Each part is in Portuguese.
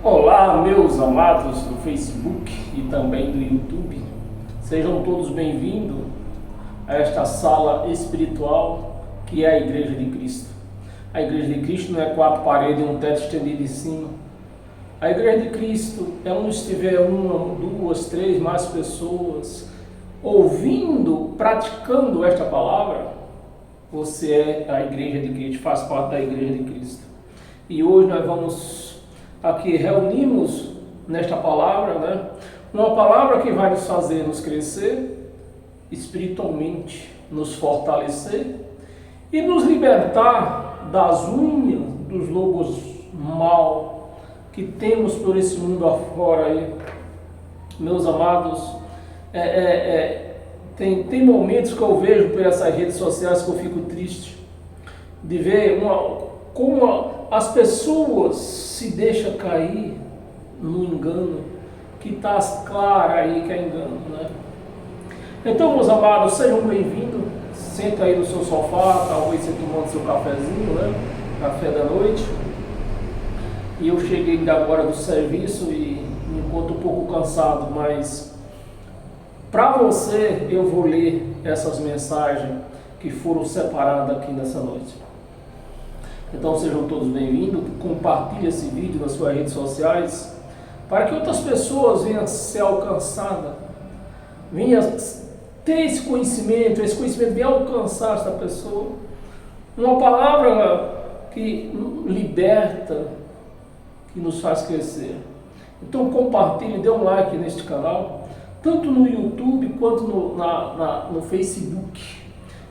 Olá, meus amados do Facebook e também do YouTube. Sejam todos bem-vindos a esta sala espiritual que é a Igreja de Cristo. A Igreja de Cristo não é quatro paredes e um teto estendido em cima. A Igreja de Cristo é onde estiver uma, duas, três, mais pessoas ouvindo, praticando esta palavra. Você é a Igreja de Cristo, faz parte da Igreja de Cristo. E hoje nós vamos aqui reunimos nesta palavra, uma palavra que vai nos fazer nos crescer espiritualmente, nos fortalecer e nos libertar das unhas dos lobos mal que temos por esse mundo afora aí. Meus amados, tem momentos que eu vejo por essas redes sociais que eu fico triste de ver como as pessoas se deixam cair no engano, que está claro aí que é engano, Então, meus amados, sejam bem-vindos. Senta aí no seu sofá, talvez você tomando seu cafezinho, Café da noite. E eu cheguei ainda agora do serviço e me encontro um pouco cansado, mas para você eu vou ler essas mensagens que foram separadas aqui nessa noite. Então sejam todos bem-vindos, compartilhe esse vídeo nas suas redes sociais, para que outras pessoas venham ser alcançadas, venham ter esse conhecimento venha alcançar essa pessoa. Uma palavra que liberta, que nos faz crescer. Então compartilhe, dê um like neste canal, tanto no YouTube quanto no Facebook.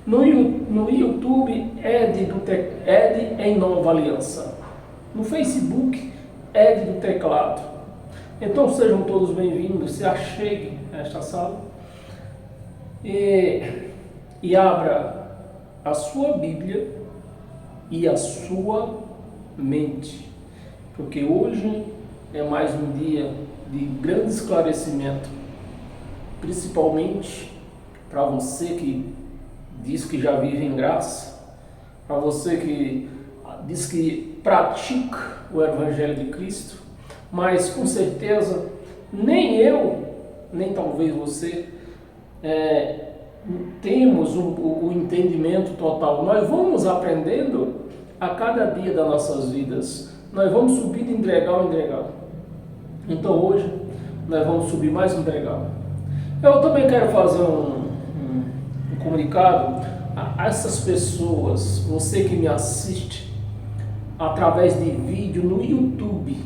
No YouTube, Ed em Nova Aliança. No Facebook, Ed do Teclado. Então sejam todos bem-vindos, se acheguem a esta sala e abra a sua Bíblia e a sua mente, porque hoje é mais um dia de grande esclarecimento, principalmente para você que diz que já vive em graça, para você que diz que pratica o Evangelho de Cristo, mas com certeza nem eu, nem talvez você temos o entendimento total. Nós vamos aprendendo a cada dia das nossas vidas, nós vamos subindo em degrau em degrau. Então hoje nós vamos subir mais um degrau. Eu também quero fazer um comunicado a essas pessoas, você que me assiste através de vídeo no YouTube.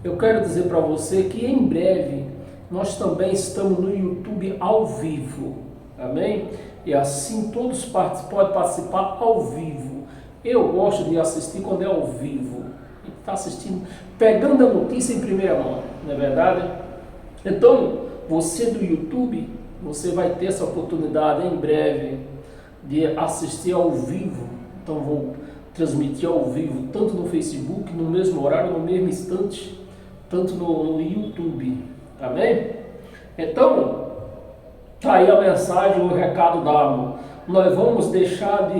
Eu quero dizer para você que em breve nós também estamos no YouTube ao vivo, amém? E assim todos podem participar ao vivo. Eu gosto de assistir quando é ao vivo, está assistindo, pegando a notícia em primeira mão, não é verdade? Então, você do YouTube, você vai ter essa oportunidade em breve de assistir ao vivo. Então vou transmitir ao vivo, tanto no Facebook, no mesmo horário, no mesmo instante, tanto no YouTube. Amém? Então, tá aí a mensagem, o recado dado. Nós vamos deixar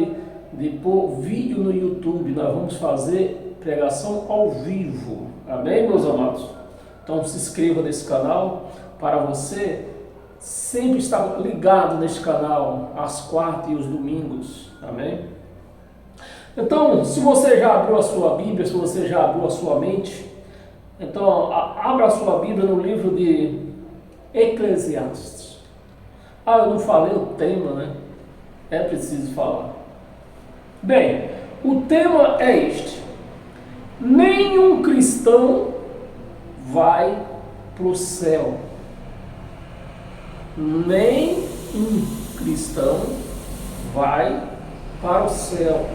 de pôr vídeo no YouTube, nós vamos fazer pregação ao vivo. Amém, meus amados? Então se inscreva nesse canal para você sempre estar ligado neste canal às quartas e os domingos, amém? Então, se você já abriu a sua Bíblia, se você já abriu a sua mente, então abra a sua Bíblia no livro de Eclesiastes. Eu não falei o tema, É preciso falar. Bem, o tema é este: nenhum cristão vai para o céu. Nem um cristão vai para o céu.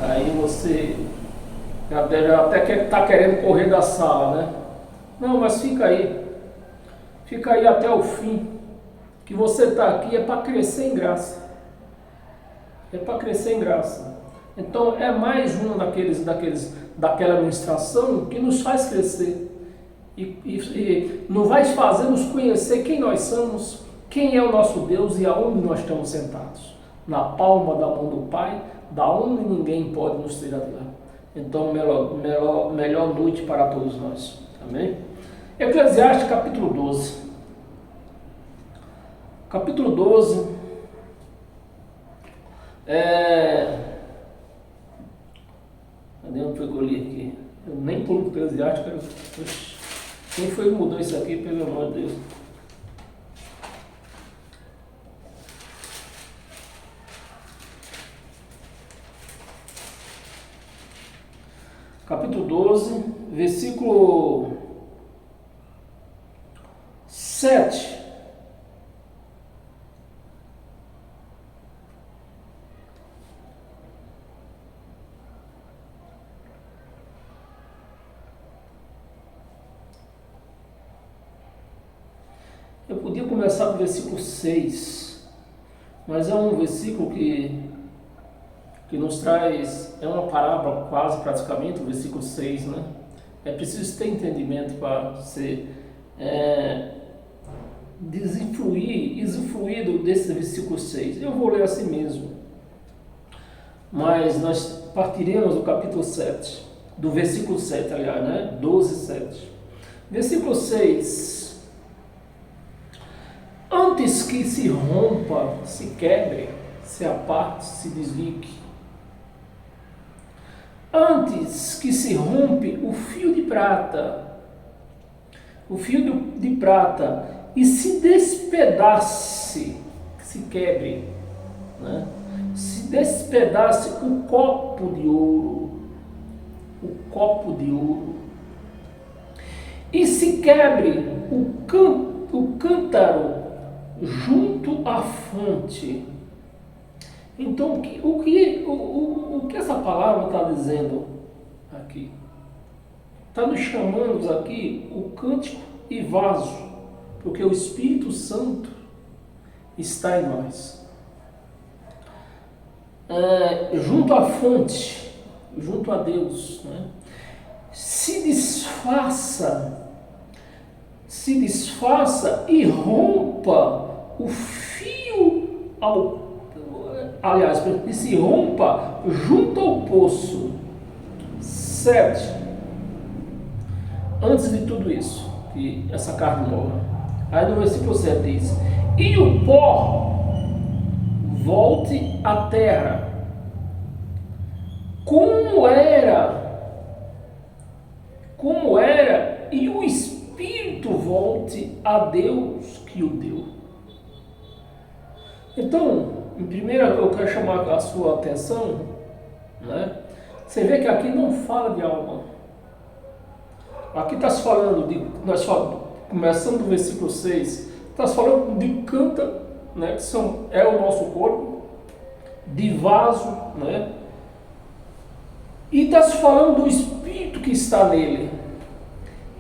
Aí você já até está querendo correr da sala, Não, mas fica aí até o fim, que você está aqui é para crescer em graça, Então é mais um daquela ministração que nos faz crescer. E não vai fazer nos conhecer quem nós somos, quem é o nosso Deus e aonde nós estamos sentados. Na palma da mão do Pai, da onde ninguém pode nos tirar de lá. Então, melhor noite para todos nós. Amém? Eclesiastes capítulo 12. Capítulo 12. Cadê onde foi que eu li aqui? Eu nem estou no Eclesiastes, cara. Quem foi que mudou isso aqui, pelo amor de Deus? Capítulo 12, versículo 7. Eu podia começar do versículo 6, mas é um versículo que nos traz, é uma parábola quase praticamente, o versículo 6, né? É preciso ter entendimento para ser usufruir desse versículo 6. Eu vou ler assim mesmo, mas nós partiremos do capítulo 7, do versículo 7, aliás, né? 12, 7. Versículo 6. Antes que se rompa, se quebre, se aparte, se desligue. Antes que se rompe o fio de prata, e se despedace, se quebre, né? Se despedace o copo de ouro, e se quebre o cântaro junto à fonte. Então, o que essa palavra está dizendo aqui? Está nos chamando aqui o cântico e vaso, porque o Espírito Santo está em nós. Junto à fonte, junto a Deus, né? Se desfaça e rompa o fio e se rompa junto ao poço. 7. Antes de tudo isso, que essa carne morra. Aí no versículo 7 diz: e o pó volte à terra, como era, e o Espírito volte a Deus que o deu. Então, em primeiro eu quero chamar a sua atenção, né? Você vê que aqui não fala de alma. Aqui está se falando começando do versículo 6, está se falando de cântaro, né? Que é o nosso corpo, de vaso, né? E está se falando do Espírito que está nele.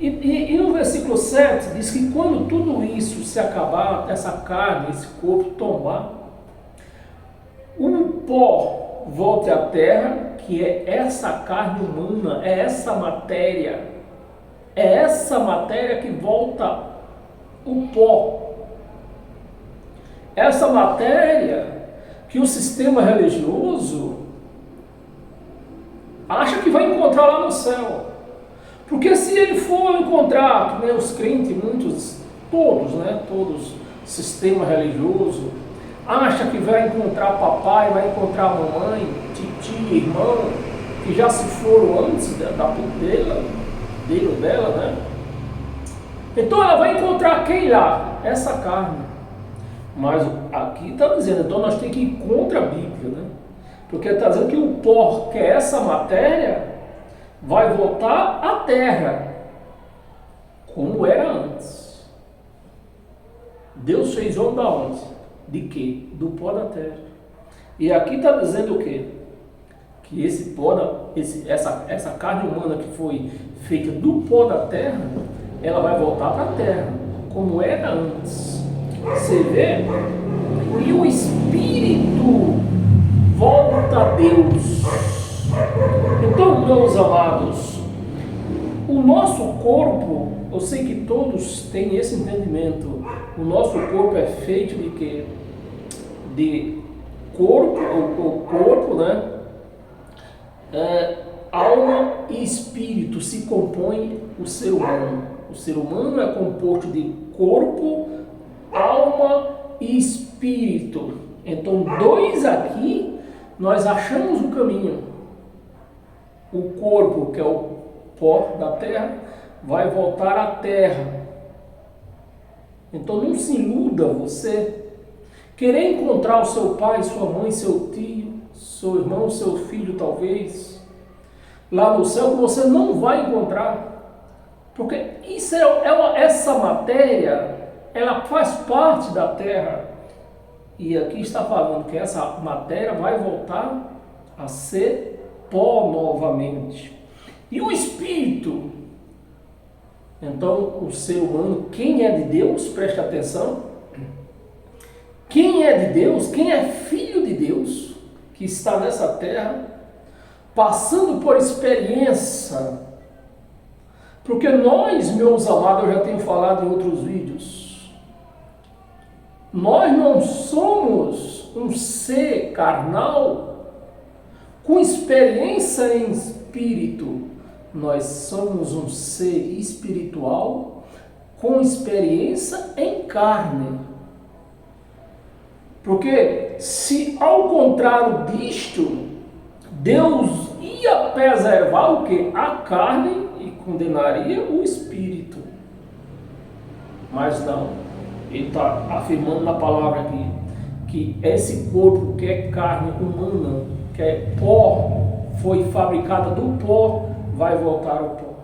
E no versículo 7 diz que quando tudo isso se acabar, essa carne, esse corpo tombar, o pó volte à terra, que é essa carne humana, é essa matéria que volta o pó. Essa matéria que o sistema religioso acha que vai encontrar lá no céu. Porque se ele for encontrar, né, os crentes, todos, sistema religioso, acha que vai encontrar papai, vai encontrar mamãe, tio, irmão, que já se foram antes dele ou dela, né? Então ela vai encontrar quem lá? Essa carne. Mas aqui está dizendo, então nós temos que ir contra a Bíblia, né? Porque está dizendo que o pó, que é essa matéria, vai voltar à terra, como era antes. Deus fez homem da onde? De quê? Do pó da terra. E aqui está dizendo o quê? Que esse pó, essa carne humana que foi feita do pó da terra, ela vai voltar para a terra, como era antes. Você vê? E o Espírito volta a Deus. Então, meus amados, o nosso corpo, eu sei que todos têm esse entendimento, o nosso corpo é feito de quê? De corpo, o corpo, né? alma e espírito se compõe o ser humano. O ser humano é composto de corpo, alma e espírito. Então, dois aqui, nós achamos o caminho. O corpo, que é o pó da terra, vai voltar à terra. Então, não se iluda você. Querer encontrar o seu pai, sua mãe, seu tio, seu irmão, seu filho, talvez, lá no céu, você não vai encontrar. Porque essa matéria, ela faz parte da terra. E aqui está falando que essa matéria vai voltar a ser pó novamente. E o espírito? Então, o ser humano, quem é de Deus, preste atenção. Quem é de Deus, quem é filho de Deus, que está nessa terra, passando por experiência. Porque nós, meus amados, eu já tenho falado em outros vídeos, nós não somos um ser carnal com experiência em espírito. Nós somos um ser espiritual com experiência em carne. Porque se ao contrário disto, Deus ia preservar o que? A carne e condenaria o espírito. Mas não. Ele está afirmando na palavra aqui que esse corpo que é carne humana, que é pó, foi fabricada do pó, vai voltar ao pó.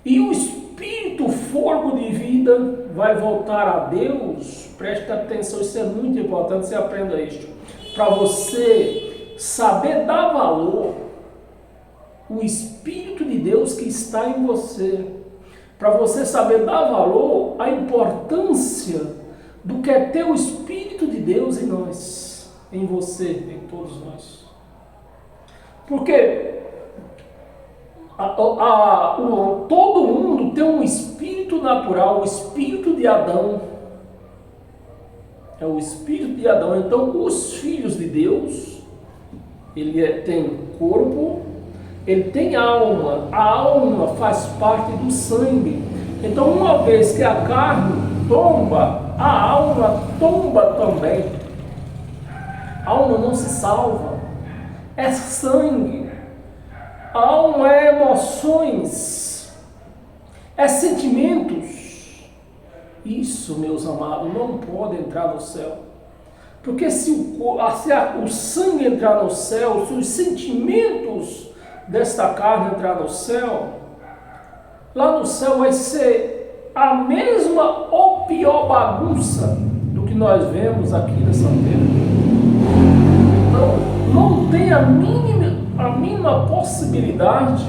E o espírito, fogo de vida, vai voltar a Deus. Preste atenção, isso é muito importante, você aprenda isso. Para você saber dar valor, o Espírito de Deus que está em você. Para você saber dar valor, a importância do que é ter o Espírito de Deus em nós, em você, em todos nós. Porque todo mundo tem um espírito natural, o espírito de Adão. É o espírito de Adão. Então, os filhos de Deus, ele tem corpo, ele tem alma. A alma faz parte do sangue. Então, uma vez que a carne tomba, a alma tomba também. A alma não se salva. É sangue. A alma é emoções, é sentimentos. Isso, meus amados, não pode entrar no céu. Porque se o sangue entrar no céu, se os sentimentos desta carne entrar no céu, lá no céu vai ser a mesma ou pior bagunça do que nós vemos aqui nessa terra. Então, não tem a mínima possibilidade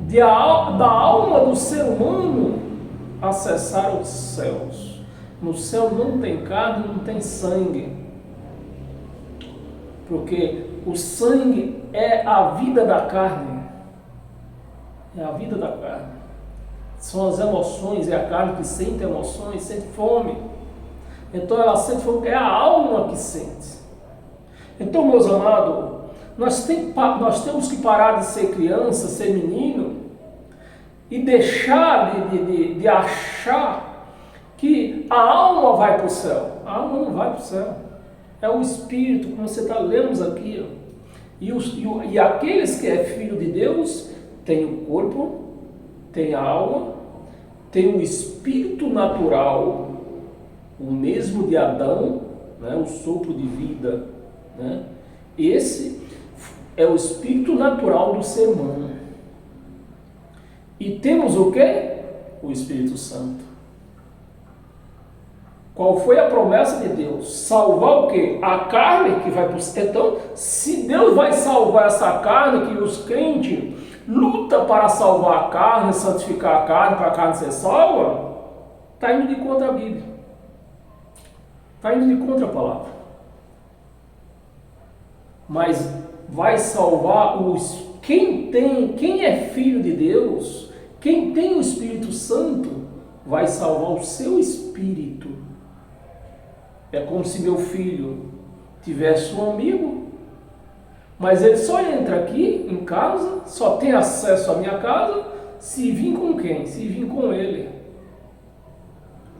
da alma do ser humano acessar os céus. No céu não tem carne, não tem sangue. Porque o sangue é a vida da carne. É a vida da carne. São as emoções, é a carne que sente emoções, sente fome. Então ela sente fome, é a alma que sente. Então, meus amados, nós temos que parar de ser criança, ser menino, e deixar de achar que a alma vai para o céu. A alma não vai para o céu. É o espírito, como você está lendo aqui. Ó. E aqueles que é filho de Deus, tem o corpo, tem a alma, tem o espírito natural, o mesmo de Adão, né, o sopro de vida. Né? Esse é o espírito natural do ser humano. E temos o quê? O Espírito Santo. Qual foi a promessa de Deus? Salvar o quê? A carne que vai para o céu. Então, se Deus vai salvar essa carne, que os crentes lutam para salvar a carne, santificar a carne, para a carne ser salva, está indo de contra a Bíblia. Está indo de contra a palavra. Mas vai salvar quem é filho de Deus, quem tem o Espírito Santo, vai salvar o seu espírito. É como se meu filho tivesse um amigo, Mas ele só entra aqui em casa, só tem acesso à minha casa, se vir com quem? Se vir com ele.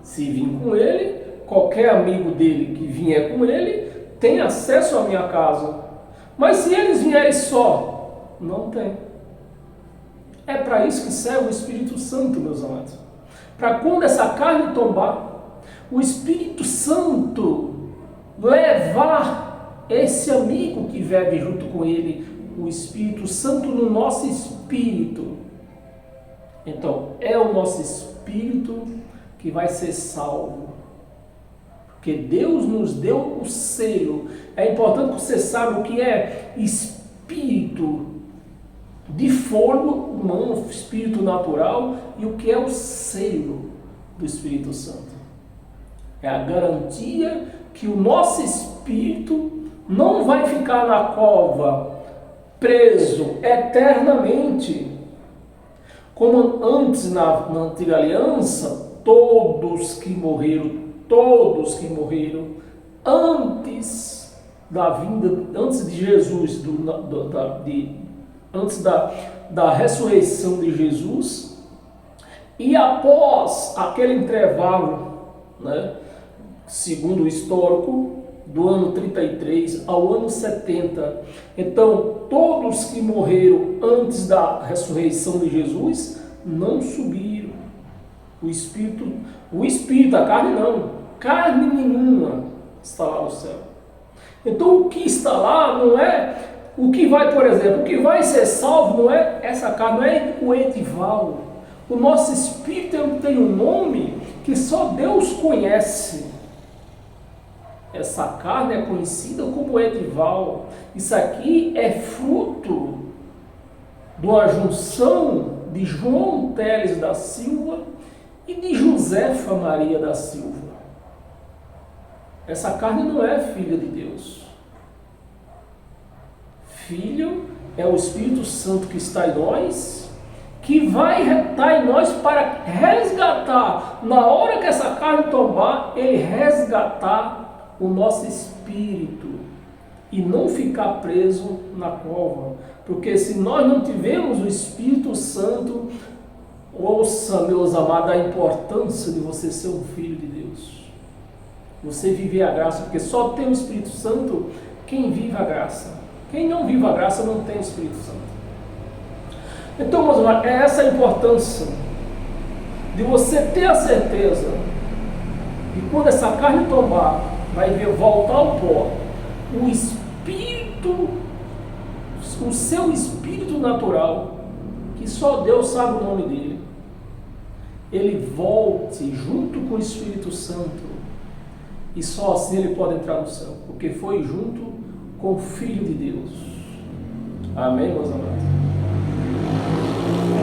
Se vir com ele, qualquer amigo dele que vier com ele, tem acesso à minha casa. Mas se eles vierem só, não tem. É para isso que serve o Espírito Santo, meus amados. Para quando essa carne tombar, o Espírito Santo levar esse amigo que vive junto com ele, o Espírito Santo no nosso espírito. Então, é o nosso espírito que vai ser salvo. Porque Deus nos deu o selo. É importante que você saiba o que é espírito de fôlego humano, espírito natural, e o que é o selo do Espírito Santo. É a garantia que o nosso espírito não vai ficar na cova preso eternamente, como antes na antiga aliança, todos que morreram antes da vinda, antes de Jesus, antes da ressurreição de Jesus, e após aquele intervalo, né, segundo o histórico, do ano 33 ao ano 70. Então, todos que morreram antes da ressurreição de Jesus não subiram. O espírito, a carne não. Carne nenhuma está lá no céu. Então, o que está lá não é o que vai, por exemplo, o que vai ser salvo não é essa carne, não é o Edival. O nosso espírito tem um nome que só Deus conhece. Essa carne é conhecida como Edival. Isso aqui é fruto de uma junção de João Teles da Silva e de Josefa Maria da Silva. Essa carne não é filha de Deus. Filho é o Espírito Santo que está em nós, que vai estar em nós para resgatar, na hora que essa carne tombar, ele resgatar o nosso espírito e não ficar preso na cova. Porque se nós não tivermos o Espírito Santo, ouça, meus amados, a importância de você ser um filho de Deus. Você viver a graça, porque só tem o Espírito Santo quem vive a graça. Quem não vive a graça não tem o Espírito Santo. Então, meus amados, é essa a importância de você ter a certeza que quando essa carne tombar, vai ver voltar ao pó, o espírito, o seu espírito natural, que só Deus sabe o nome dele, ele volte junto com o Espírito Santo, e só assim ele pode entrar no céu, porque foi junto com o Filho de Deus. Amém, meus amados?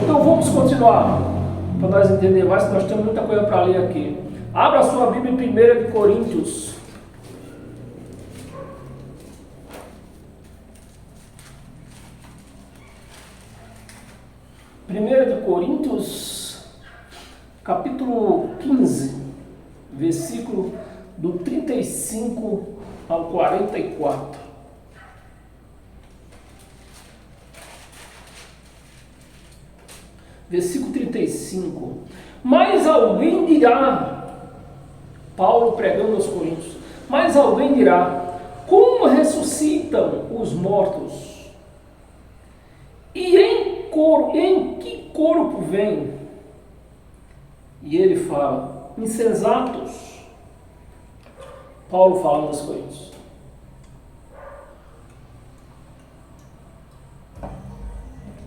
Então vamos continuar, para nós entender mais, que nós temos muita coisa para ler aqui. Abra a sua Bíblia em 1 de Coríntios. 1 de Coríntios, capítulo 15, versículo do 35 ao 44. Versículo 35. Mas alguém dirá, Paulo pregando aos Coríntios, mas alguém dirá, como ressuscitam os mortos? E em que corpo vem? E ele fala, insensatos. Paulo fala aos Coríntios.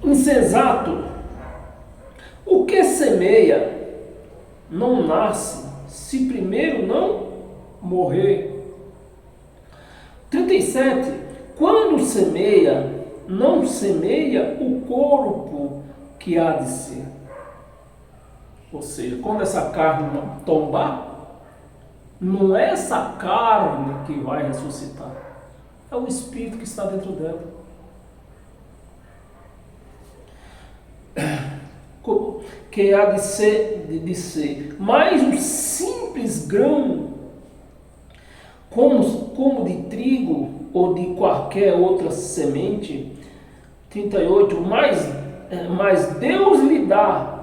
Insensato, o que semeia não nasce se primeiro não morrer. 37. Quando semeia, não semeia o corpo que há de ser. Ou seja, quando essa carne tombar, não é essa carne que vai ressuscitar, é o Espírito que está dentro dela. Que há de ser. Mas um simples grão, como de trigo ou de qualquer outra semente. 38, mas Deus lhe dá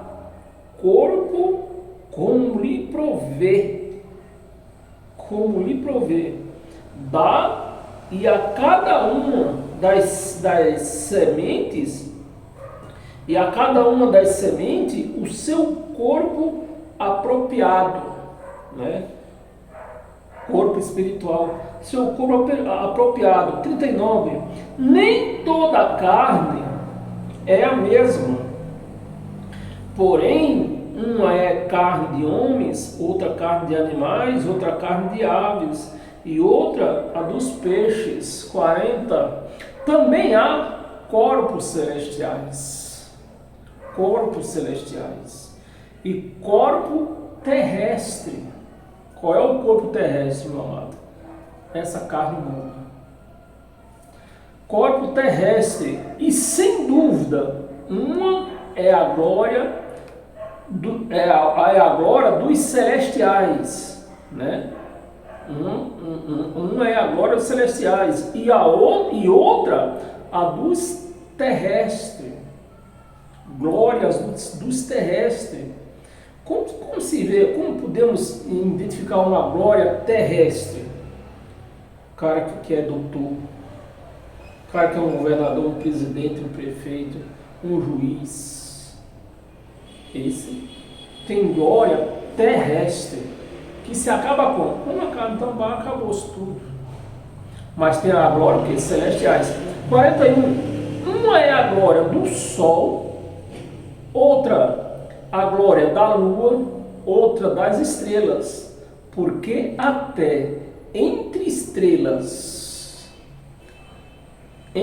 corpo como lhe prover, dá, e a cada uma das sementes, o seu corpo apropriado, né? Corpo espiritual, seu corpo apropriado. 39, nem toda a carne é a mesma, porém uma é carne de homens, outra carne de animais, outra carne de aves, e outra a dos peixes. 40, também há corpos celestiais e corpo terrestre. Qual é o corpo terrestre, meu amado? Essa carne humana. Corpo terrestre, e sem dúvida, uma é a glória dos celestiais, né? Uma é a glória dos celestiais e outra a dos terrestres. Glórias dos terrestres. Como se vê, como podemos identificar uma glória terrestre? O cara que é doutor, o cara que é um governador, um presidente, um prefeito, um juiz. Esse tem glória terrestre, que se acaba quando a carne também acabou-se tudo. Mas tem a glória que celestiais. 41. Uma é a glória do sol, outra a glória da lua, outra das estrelas, porque até entre estrelas e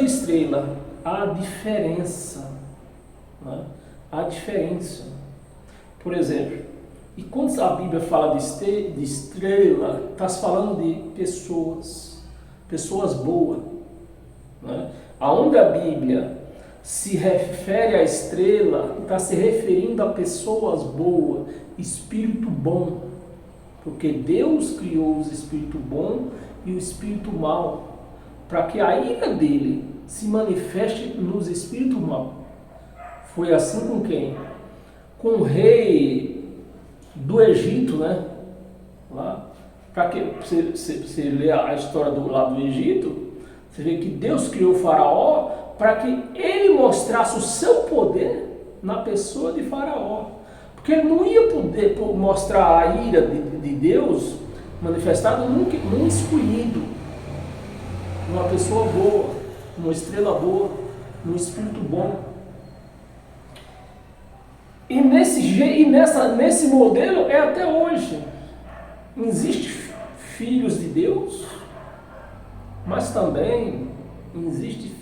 estrela há diferença, né? Há diferença. Por exemplo, e quando a Bíblia fala de estrela, está falando de pessoas boas, né? Aonde a Bíblia se refere à estrela, está se referindo a pessoas boas, espírito bom, porque Deus criou os espíritos bons e o espírito mau, para que a ira dele se manifeste nos espíritos maus. Foi assim com quem? Com o rei do Egito, né? Lá, para que você ler a história lá do Egito, você vê que Deus criou o faraó para que ele mostrasse o seu poder na pessoa de Faraó. Porque ele não ia poder mostrar a ira de Deus manifestada num escolhido, numa pessoa boa, numa estrela boa, num espírito bom. E nesse modelo é até hoje. Existem filhos de Deus, mas também existem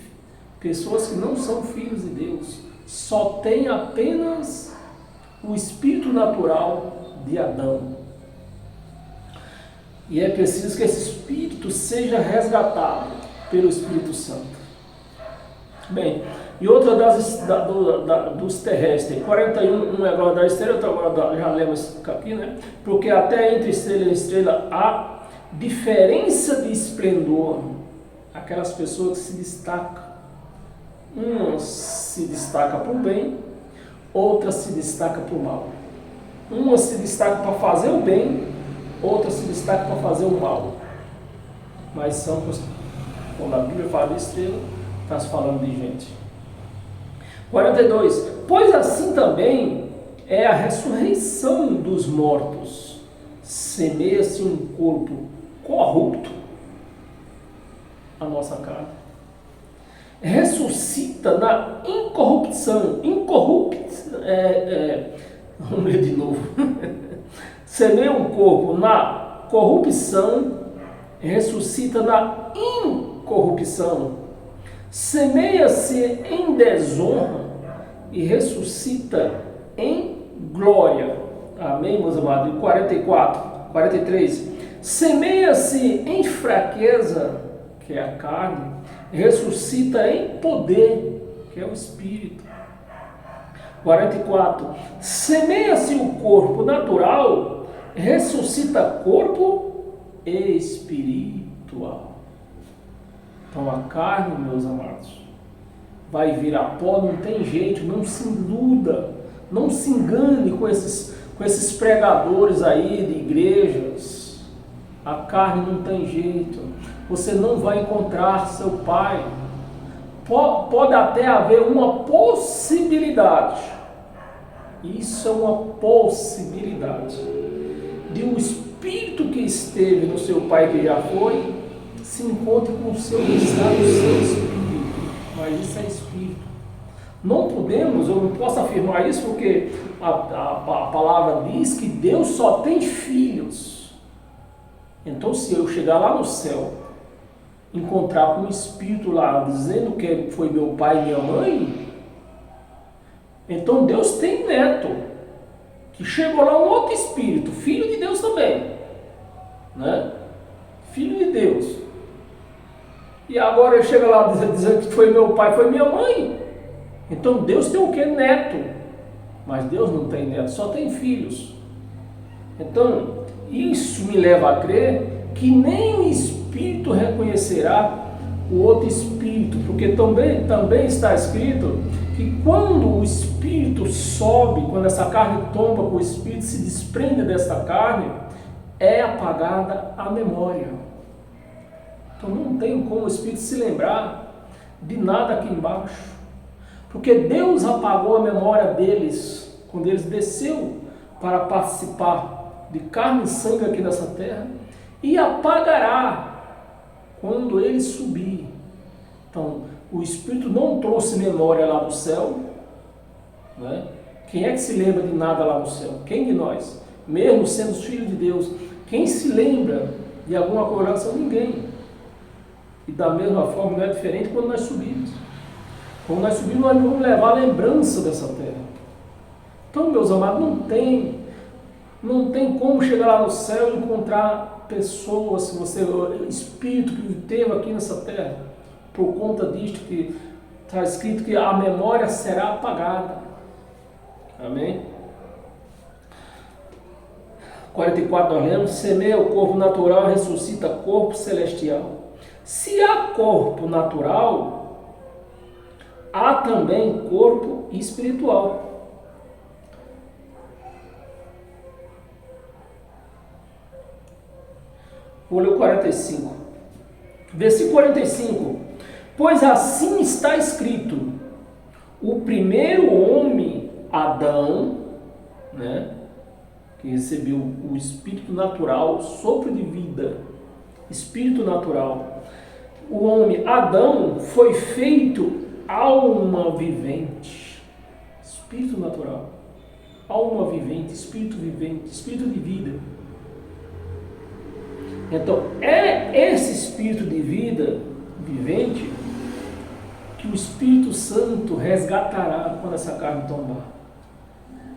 pessoas que não são filhos de Deus, só tem apenas o espírito natural de Adão. E é preciso que esse espírito seja resgatado pelo Espírito Santo. Bem, e outra dos terrestres, 41, uma é a glória da estrela, outra agora já lemos aqui, né? Porque até entre estrela e estrela há diferença de esplendor. Aquelas pessoas que se destacam. Uma se destaca para o bem, outra se destaca para o mal. Uma se destaca para fazer o bem, outra se destaca para fazer o mal. Mas quando a Bíblia fala de estrela, está se falando de gente. 42. Pois assim também é a ressurreição dos mortos. Semeia-se um corpo corrupto, a nossa carne. Ressuscita na incorrupção. Vamos ler de novo. Semeia um corpo na corrupção, ressuscita na incorrupção. Semeia-se em desonra e ressuscita em glória. Amém, meus amados? E 43. Semeia-se em fraqueza, que é a carne, ressuscita em poder, que é o Espírito. 44. Semeia-se o corpo natural, ressuscita corpo espiritual. Então a carne, meus amados, vai virar pó, não tem jeito, não se iluda, não se engane com esses pregadores aí de igrejas. A carne não tem jeito, você não vai encontrar seu Pai. Pode até haver uma possibilidade, isso é uma possibilidade, de um espírito que esteve no seu Pai que já foi, se encontre com o seu estado, o seu espírito, mas isso é espírito. Não podemos, eu não posso afirmar isso porque a palavra diz que Deus só tem filhos. Então se eu chegar lá no céu, encontrar com um espírito lá dizendo que foi meu pai e minha mãe, então Deus tem neto, que chegou lá um outro espírito, filho de Deus também, né? Filho de Deus. E agora ele chega lá dizendo que foi meu pai, foi minha mãe. Então Deus tem o que? Neto. Mas Deus não tem neto, só tem filhos. Então isso me leva a crer que nem o espírito reconhecerá o outro espírito, porque também está escrito que quando o espírito sobe, quando essa carne tomba com o espírito, se desprende dessa carne, é apagada a memória. Então não tem como o espírito se lembrar de nada aqui embaixo, porque Deus apagou a memória deles quando eles desceu para participar de carne e sangue aqui nessa terra, e apagará quando ele subir. Então o espírito não trouxe memória lá do céu, né? Quem é que se lembra de nada lá no céu? Quem de nós? Mesmo sendo os filhos de Deus, quem se lembra de alguma coisa? Ninguém. E da mesma forma não é diferente quando nós subimos. Quando nós subimos, nós vamos levar a lembrança dessa terra. Então, meus amados, não tem como chegar lá no céu e encontrar pessoas, se você, espírito que teve aqui nessa terra, por conta disto que está escrito que a memória será apagada. Amém? 44 nós lemos: semeia o corpo natural, ressuscita corpo celestial. Se há corpo natural, há também corpo espiritual. Vou ler o 45. Versículo 45. Pois assim está escrito: o primeiro homem, Adão, né, que recebeu o espírito natural, sopro de vida, espírito natural. O homem Adão foi feito alma vivente, espírito natural, alma vivente, espírito de vida. Então é esse espírito de vida vivente que o Espírito Santo resgatará quando essa carne tombar.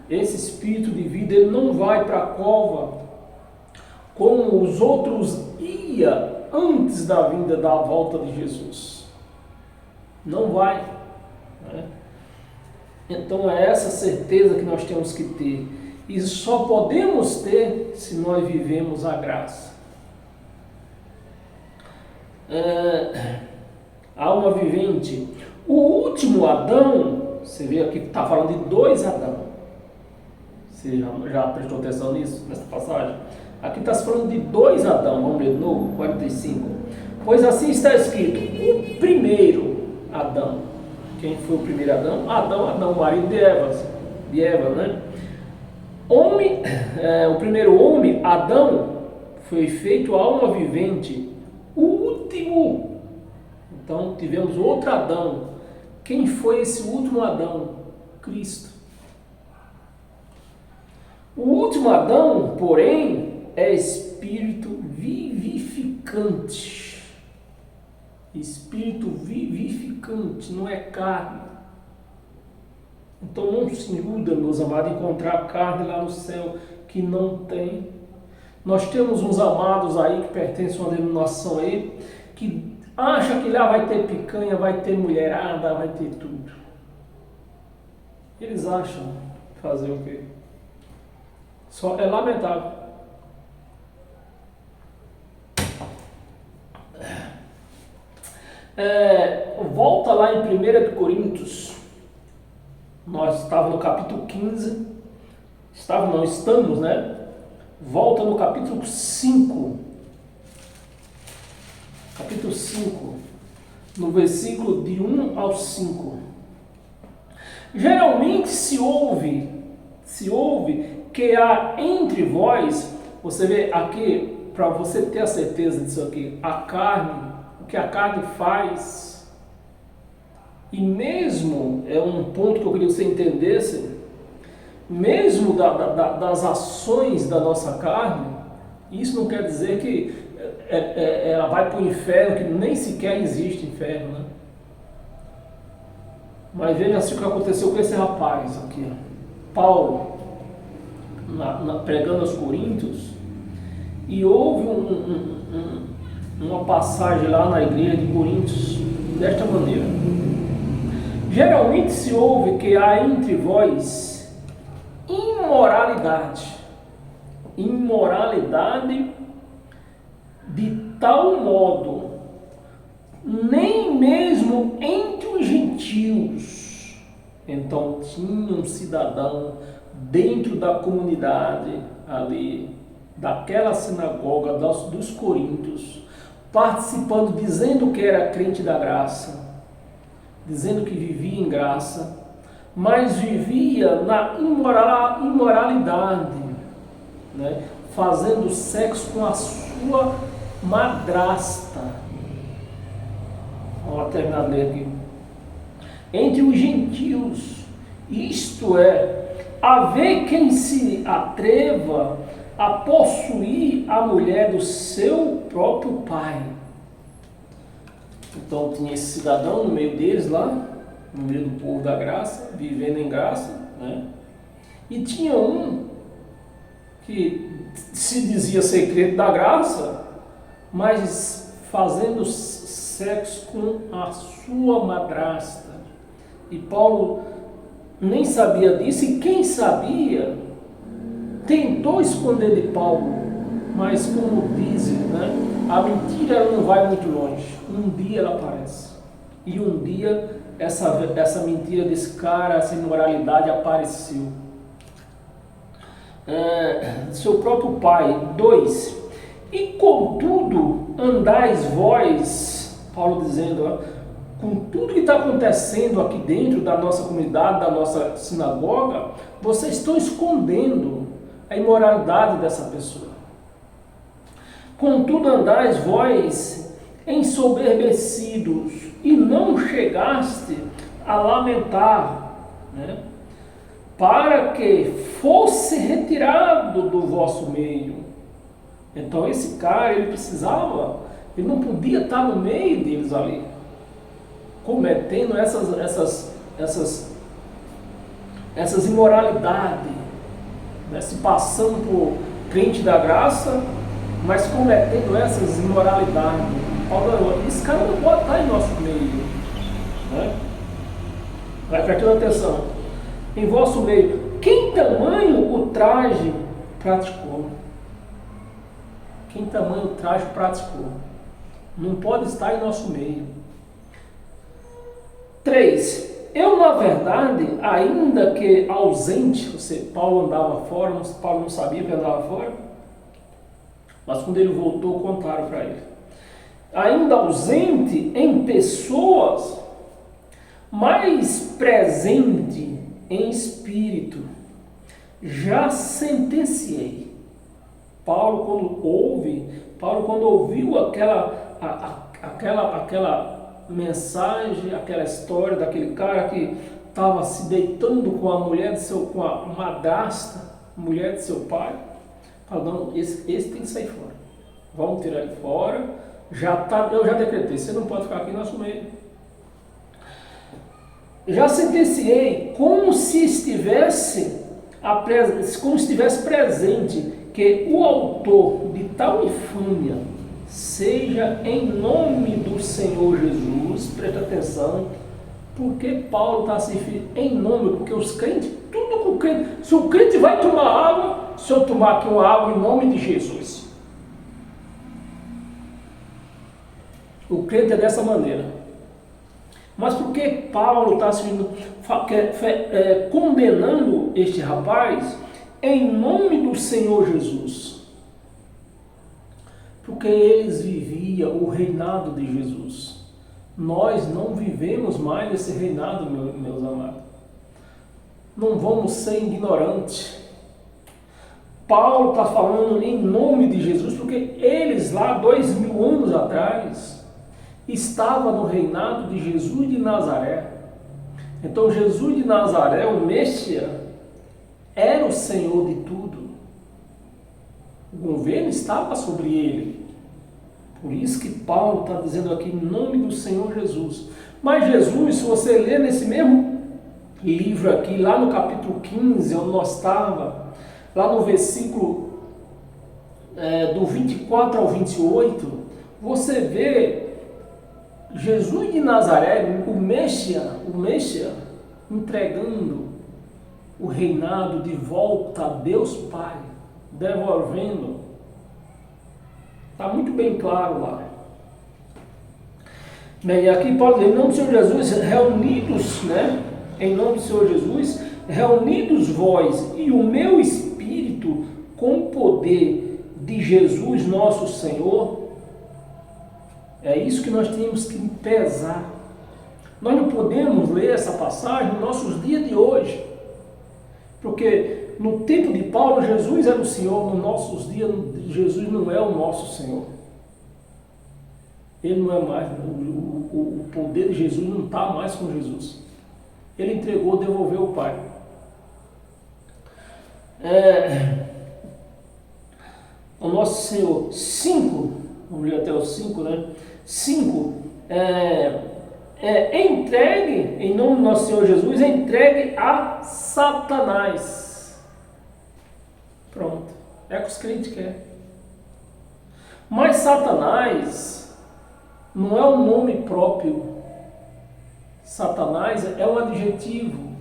Esse espírito de vida, ele não vai para a cova como os outros iam antes da vinda, da volta de Jesus. Não vai, né? Então é essa certeza que nós temos que ter, e só podemos ter se nós vivemos a graça. Alma vivente. O último Adão, você vê aqui que está falando de dois Adão. Você já prestou atenção nisso, nessa passagem? Aqui está se falando de dois Adão. Vamos ler de novo, 45. Pois assim está escrito: o primeiro Adão. Quem foi o primeiro Adão? Adão, marido de Eva, né? O primeiro homem, Adão, foi feito alma vivente. O último, então tivemos outro Adão. Quem foi esse último Adão? Cristo. O último Adão, porém, é espírito vivificante. Espírito vivificante, não é carne. Então não se iluda, meus amados, encontrar carne lá no céu, que não tem. Nós temos uns amados aí que pertencem a uma denominação aí, que acham que lá vai ter picanha, vai ter mulherada, vai ter tudo. Eles acham fazer o quê? Só é lamentável. Volta lá em 1 de Coríntios, nós estávamos no capítulo 15, estamos, né? Volta no capítulo 5, no versículo de 1 ao 5. Geralmente se ouve que há entre vós, você vê aqui, para você ter a certeza disso aqui, o que a carne faz, e mesmo, é um ponto que eu queria que você entendesse, mesmo das ações da nossa carne, isso não quer dizer que ela vai para o inferno, que nem sequer existe inferno, né? Mas veja assim o que aconteceu com esse rapaz aqui. Paulo, pregando aos Coríntios, e houve uma passagem lá na igreja de Coríntios, desta maneira. Geralmente se ouve que há entre vós imoralidade de tal modo, nem mesmo entre os gentios. Então tinha um cidadão dentro da comunidade ali, daquela sinagoga dos Coríntios, participando, dizendo que era crente da graça, dizendo que vivia em graça, mas vivia na imoralidade, né? Fazendo sexo com a sua madrasta. Vamos terminar de ler aqui. Entre os gentios, isto é, haver quem se atreva a possuir a mulher do seu próprio pai. Então tinha esse cidadão no meio deles lá, no meio do povo da graça, vivendo em graça, né? E tinha um que se dizia ser crente da graça, mas fazendo sexo com a sua madrasta. E Paulo nem sabia disso, e quem sabia tentou esconder de Paulo, mas como dizem, né, a mentira ela não vai muito longe. Um dia ela aparece, e um dia essa mentira desse cara, essa imoralidade apareceu. Seu próprio pai. 2. E contudo andais vós, Paulo dizendo, com tudo que está acontecendo aqui dentro da nossa comunidade, da nossa sinagoga, vocês estão escondendo a imoralidade dessa pessoa. Contudo andais vós ensoberbecidos, e não chegaste a lamentar, né? Para que fosse retirado do vosso meio. Então esse cara, ele não podia estar no meio deles ali, cometendo essas imoralidades, né? Se passando por crente da graça, mas cometendo essas imoralidades. Paulo, esse cara não pode estar em nosso meio, né? Vai prestando atenção. Em vosso meio, quem tamanho o traje praticou? Quem tamanho o traje praticou? Não pode estar em nosso meio. 3. Eu, na verdade, ainda que ausente, Paulo andava fora, Paulo não sabia que andava fora, mas quando ele voltou, contaram para ele. Ainda ausente em pessoas, mas presente em espírito, já sentenciei. Paulo quando ouviu aquela mensagem, aquela história daquele cara que estava se deitando com a mulher com a madrasta, mulher de seu pai, falou, não, esse tem que sair fora. Vamos tirar ele fora. Eu já decretei, você não pode ficar aqui no nosso meio. Já sentenciei como se estivesse presente que o autor de tal infâmia seja em nome do Senhor Jesus. Presta atenção, porque Paulo está se referindo em nome, porque os crentes, tudo com o crente, se o crente vai tomar água, se eu tomar aqui uma água em nome de Jesus, o crente é dessa maneira. Mas por que Paulo está condenando este rapaz em nome do Senhor Jesus? Porque eles viviam o reinado de Jesus. Nós não vivemos mais esse reinado, meus amados. Não vamos ser ignorantes. Paulo está falando em nome de Jesus, porque eles lá 2000 anos atrás estavam no reinado de Jesus de Nazaré. Então Jesus de Nazaré, o Messias, era o Senhor de tudo. O governo estava sobre ele. Por isso que Paulo está dizendo aqui em nome do Senhor Jesus. Mas Jesus, se você ler nesse mesmo livro aqui, lá no capítulo 15, onde nós estávamos, lá no versículo do 24 ao 28, você vê Jesus de Nazaré, o Messias, entregando o reinado de volta a Deus Pai, devolvendo. Está muito bem claro lá. Bem, aqui Paulo diz, em nome do Senhor Jesus, reunidos, né? Em nome do Senhor Jesus, reunidos vós e o meu Espírito com o poder de Jesus nosso Senhor. É isso que nós temos que pesar. Nós não podemos ler essa passagem nos nossos dias de hoje. Porque no tempo de Paulo, Jesus era o Senhor, nos nossos dias, Jesus não é o nosso Senhor. Ele não é mais, o poder de Jesus não está mais com Jesus. Ele entregou, devolveu o Pai. O nosso Senhor, 5, vamos ler até o 5, né? 5, entregue, em nome do nosso Senhor Jesus, entregue a Satanás. Pronto, é o que os crentes querem. Mas Satanás não é um nome próprio. Satanás é um adjetivo.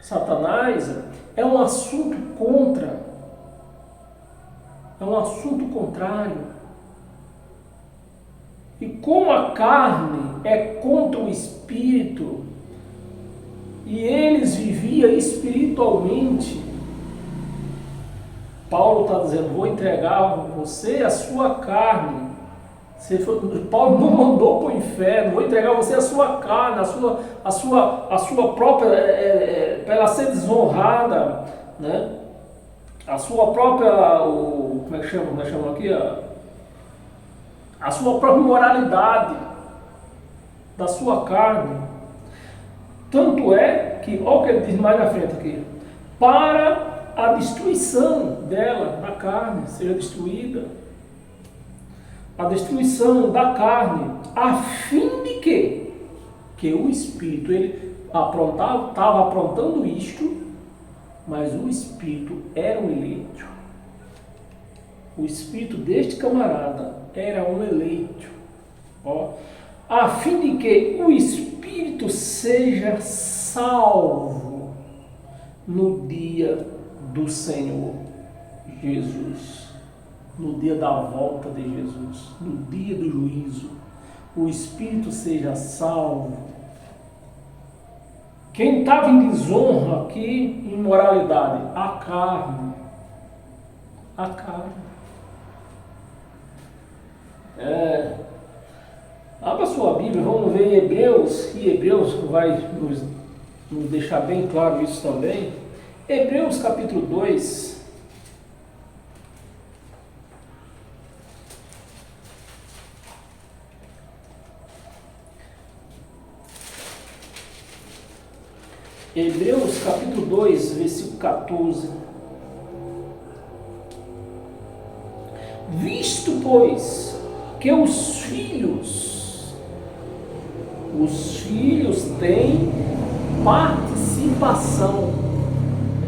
Satanás é um assunto contra. É um assunto contrário. E como a carne é contra o espírito, e eles viviam espiritualmente, Paulo está dizendo, vou entregar a você a sua carne. Paulo não mandou para o inferno, vou entregar a você a sua carne, a sua própria, para ela ser desonrada, né? A sua própria, como é que chama aqui? A sua própria moralidade, da sua carne. Tanto é que, olha o que ele diz mais na frente aqui, para a destruição dela, da carne, seja destruída. A destruição da carne, a fim de que o Espírito, ele estava aprontando isto, mas o Espírito era um eleito. O Espírito deste camarada era um eleito. Ó, a fim de que o Espírito seja salvo no dia do Senhor Jesus. No dia da volta de Jesus, no dia do juízo, o Espírito seja salvo. Quem estava em desonra aqui, imoralidade, a carne. A carne. Abra sua Bíblia, vamos ver Hebreus, e Hebreus vai nos deixar bem claro isso também. Hebreus capítulo 2. Hebreus capítulo 2, versículo 14. Visto, pois, que os filhos têm participação.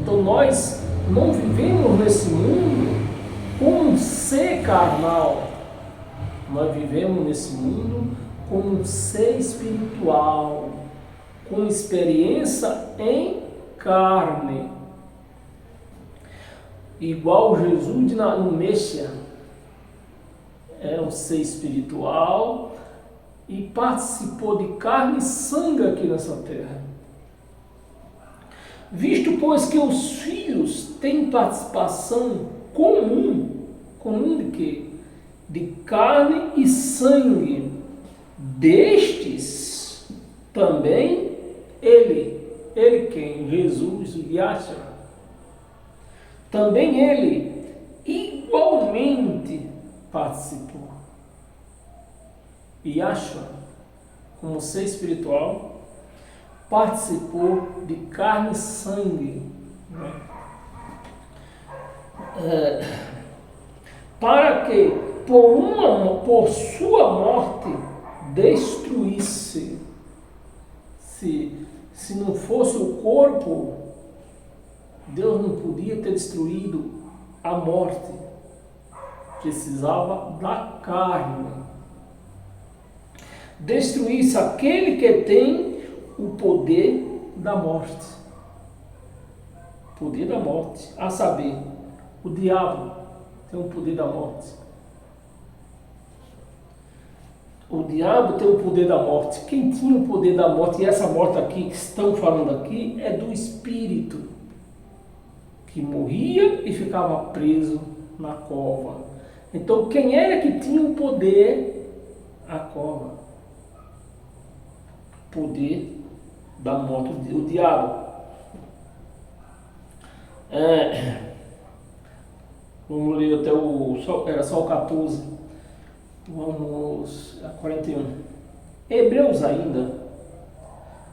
Então nós não vivemos nesse mundo como um ser carnal. Nós vivemos nesse mundo como um ser espiritual, com experiência em carne. Igual Jesus no Messias, é um ser espiritual e participou de carne e sangue aqui nessa terra. Visto, pois, que os filhos têm participação comum de quê? De carne e sangue, destes também ele quem? Jesus, Yahshua, também ele igualmente participou. Yahshua, como ser espiritual, participou de carne e sangue, né? Para que por sua morte destruísse. Se não fosse o corpo, Deus não podia ter destruído a morte. Precisava da carne. Destruísse aquele que tem o poder da morte. Poder da morte, a saber, o diabo tem o poder da morte. O diabo tem o poder da morte. Quem tinha o poder da morte, e essa morte aqui que estão falando aqui, é do espírito, que morria e ficava preso na cova. Então, quem era que tinha o poder? A cova. Poder da morte, o diabo. Vamos ler até era só o 14. Vamos a 41. Hebreus ainda,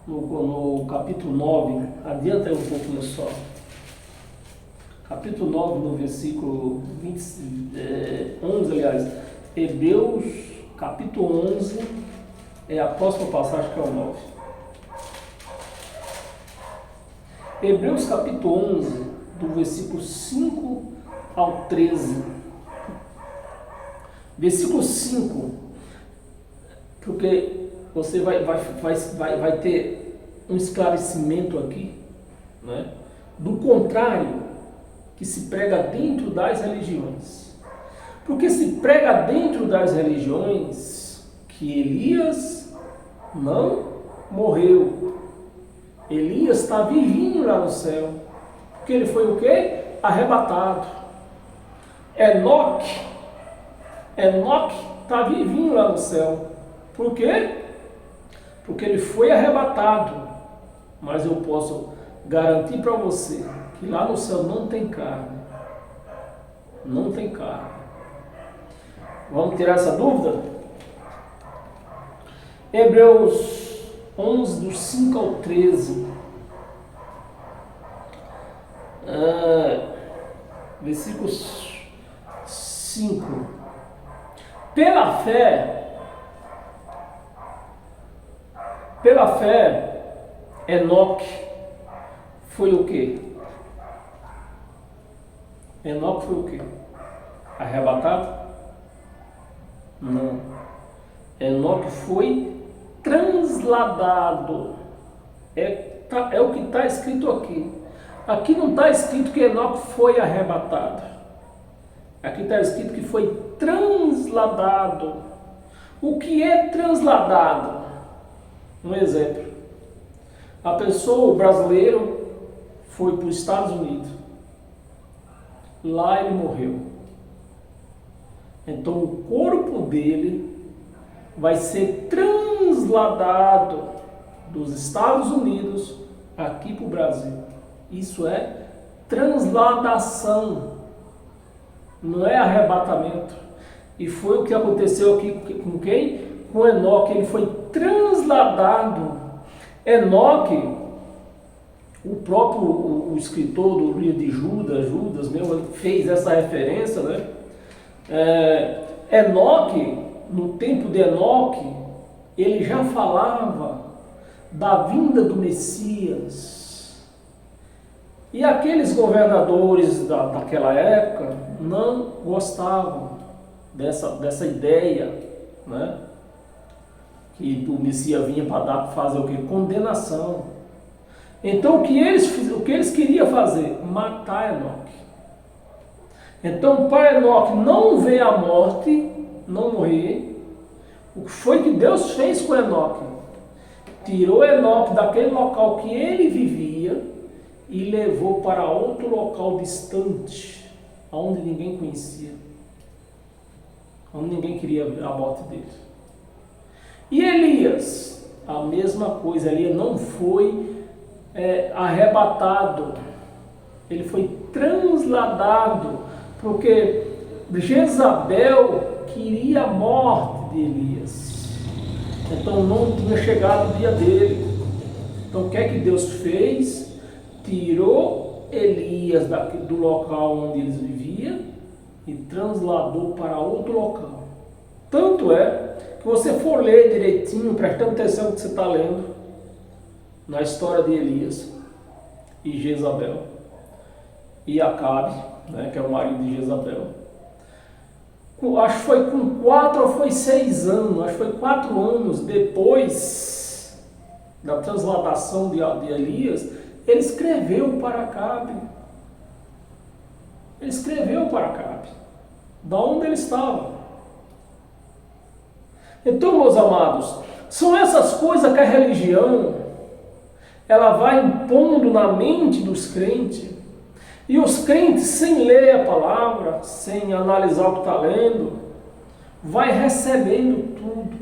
no capítulo 9, adianta um pouquinho só. Capítulo 9, no versículo 11, aliás. Hebreus, capítulo 11, é a próxima passagem que é o 9. Hebreus, capítulo 11, do versículo 5 ao 13. Versículo 5, porque você vai ter um esclarecimento aqui, né, do contrário que se prega dentro das religiões. Porque se prega dentro das religiões que Elias não morreu. Elias está vivinho lá no céu. Porque ele foi o quê? Arrebatado. Enoque está vivinho lá no céu. Por quê? Porque ele foi arrebatado. Mas eu posso garantir para você que lá no céu não tem carne. Não tem carne. Vamos tirar essa dúvida? Hebreus 11, do 5 ao 13. Versículo 5. Pela fé, Enoque foi o quê? Enoque foi o quê? Arrebatado? Não. Enoque foi transladado. É o que está escrito aqui. Aqui não está escrito que Enoque foi arrebatado. Aqui está escrito que foi transladado. O que é transladado? Um exemplo. O brasileiro, foi para os Estados Unidos. Lá ele morreu. Então o corpo dele vai ser transladado dos Estados Unidos aqui para o Brasil. Isso é transladação. Não é arrebatamento. E foi o que aconteceu aqui com quem? Com Enoque. Ele foi transladado. Enoque, o próprio o escritor do livro de Judas mesmo, fez essa referência, né? Enoque, no tempo de Enoque, ele já falava da vinda do Messias. E aqueles governadores daquela época não gostavam dessa ideia, né? Que o Messias vinha para fazer o quê? Condenação. Então o que eles queriam fazer? Matar Enoque. Então para Enoque não ver a morte, não morrer, O que foi que Deus fez com Enoque? Tirou Enoque daquele local que ele vivia e levou para outro local distante, onde ninguém conhecia, onde ninguém queria a morte dele. E Elias, a mesma coisa. Elias não foi arrebatado, ele foi transladado, porque Jezabel queria a morte de Elias, então não tinha chegado o dia dele. Então o que é que Deus fez? Tirou Elias do local onde eles viviam e transladou para outro local. Tanto é que você for ler direitinho, prestando atenção no que você está lendo, na história de Elias e Jezabel e Acabe, né, que é o marido de Jezabel, acho que foi com 4 ou foi 6 anos, acho que foi 4 anos depois da transladação de Elias, ele escreveu para Acabe. Ele escreveu para Acabe, da onde ele estava. Então, meus amados, são essas coisas que a religião ela vai impondo na mente dos crentes, e os crentes, sem ler a palavra, sem analisar o que está lendo, vai recebendo tudo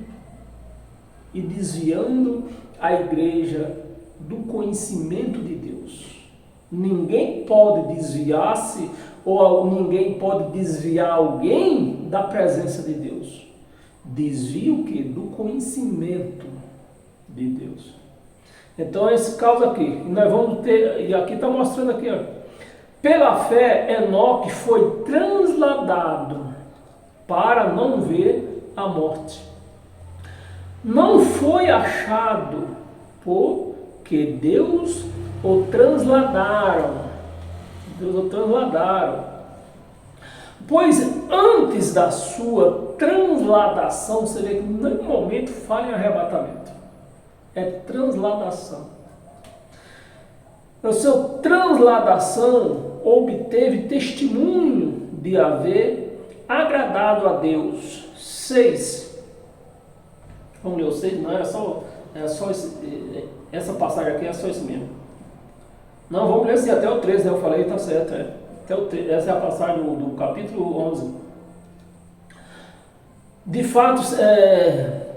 e desviando a igreja do conhecimento de Deus. Ninguém pode desviar-se, ou ninguém pode desviar alguém da presença de Deus. Desvia o quê? Do conhecimento de Deus. Então, esse caso aqui, nós vamos ter, e aqui está mostrando aqui, ó, pela fé, Enoque foi transladado para não ver a morte. Não foi achado, porque Deus o transladaram. Deus o transladaram. Pois antes da sua transladação, você vê que em nenhum momento fala em arrebatamento. É transladação. Na sua transladação, obteve testemunho de haver agradado a Deus. 6. Vamos ler o 6? Não, essa passagem aqui é só isso mesmo. Não, vamos ler assim até o 13, né? Eu falei, tá certo. Até o 13, essa é a passagem do capítulo 11. De fato,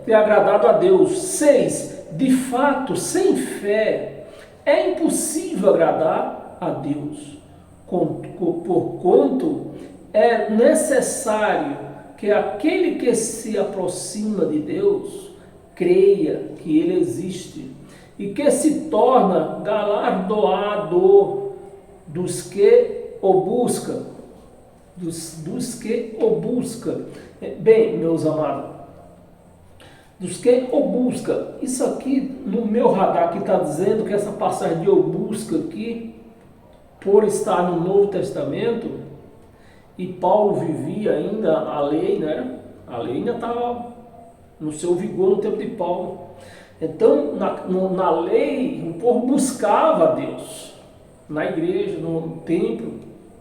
ter agradado a Deus. 6. De fato, sem fé, é impossível agradar a Deus, porquanto é necessário que aquele que se aproxima de Deus creia que Ele existe e que se torna galardoador dos que o buscam. Dos que o buscam. Bem, meus amados, dos que o busca. Isso aqui, no meu radar, aqui está dizendo que essa passagem de o busca aqui, por estar no Novo Testamento, e Paulo vivia ainda a lei, né? A lei ainda estava no seu vigor no tempo de Paulo. Então, na lei, o povo buscava a Deus, na igreja, no templo,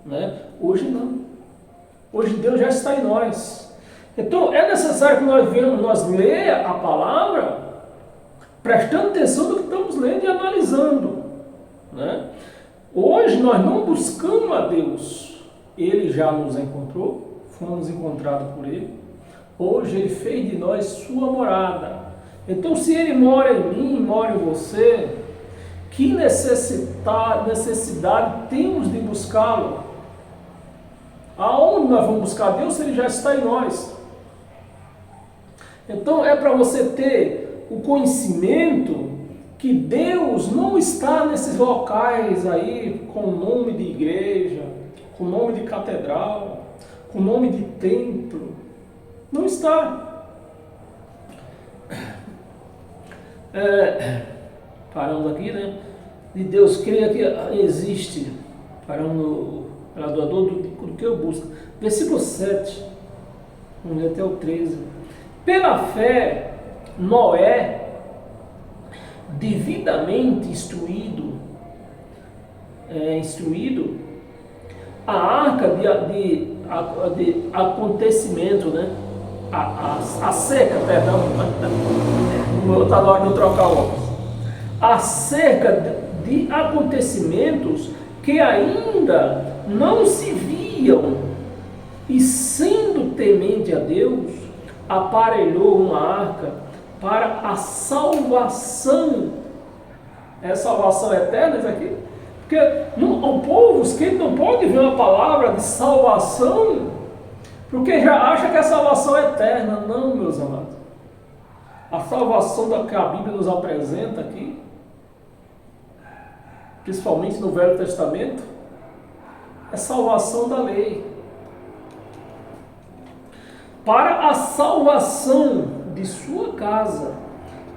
né? Hoje não. Hoje Deus já está em nós. Então, é necessário que nós leia a palavra, prestando atenção no que estamos lendo e analisando, né? Hoje nós não buscamos a Deus, Ele já nos encontrou, fomos encontrados por Ele. Hoje Ele fez de nós sua morada. Então, se Ele mora em mim, mora em você, que necessidade temos de buscá-lo? Aonde nós vamos buscar Deus se Ele já está em nós? Então é para você ter o conhecimento que Deus não está nesses locais aí com nome de igreja, com nome de catedral, com nome de templo. Não está. Paramos aqui, né? De Deus creia que existe. Paramos no graduador do que eu busco. Versículo 7. Vamos ler até o 13. Pela fé, Noé, devidamente instruído, a arca de acontecimento, né? a seca, perdão, está na hora de eu trocar o óculos, acerca de acontecimentos que ainda não se viam, e sendo temente a Deus, aparelhou uma arca para a salvação. É salvação eterna isso aqui? Porque o povo que não pode ver uma palavra de salvação, porque já acha que a salvação é eterna. Não, meus amados. A salvação que a Bíblia nos apresenta aqui, principalmente no Velho Testamento, é salvação da lei. Para a salvação de sua casa,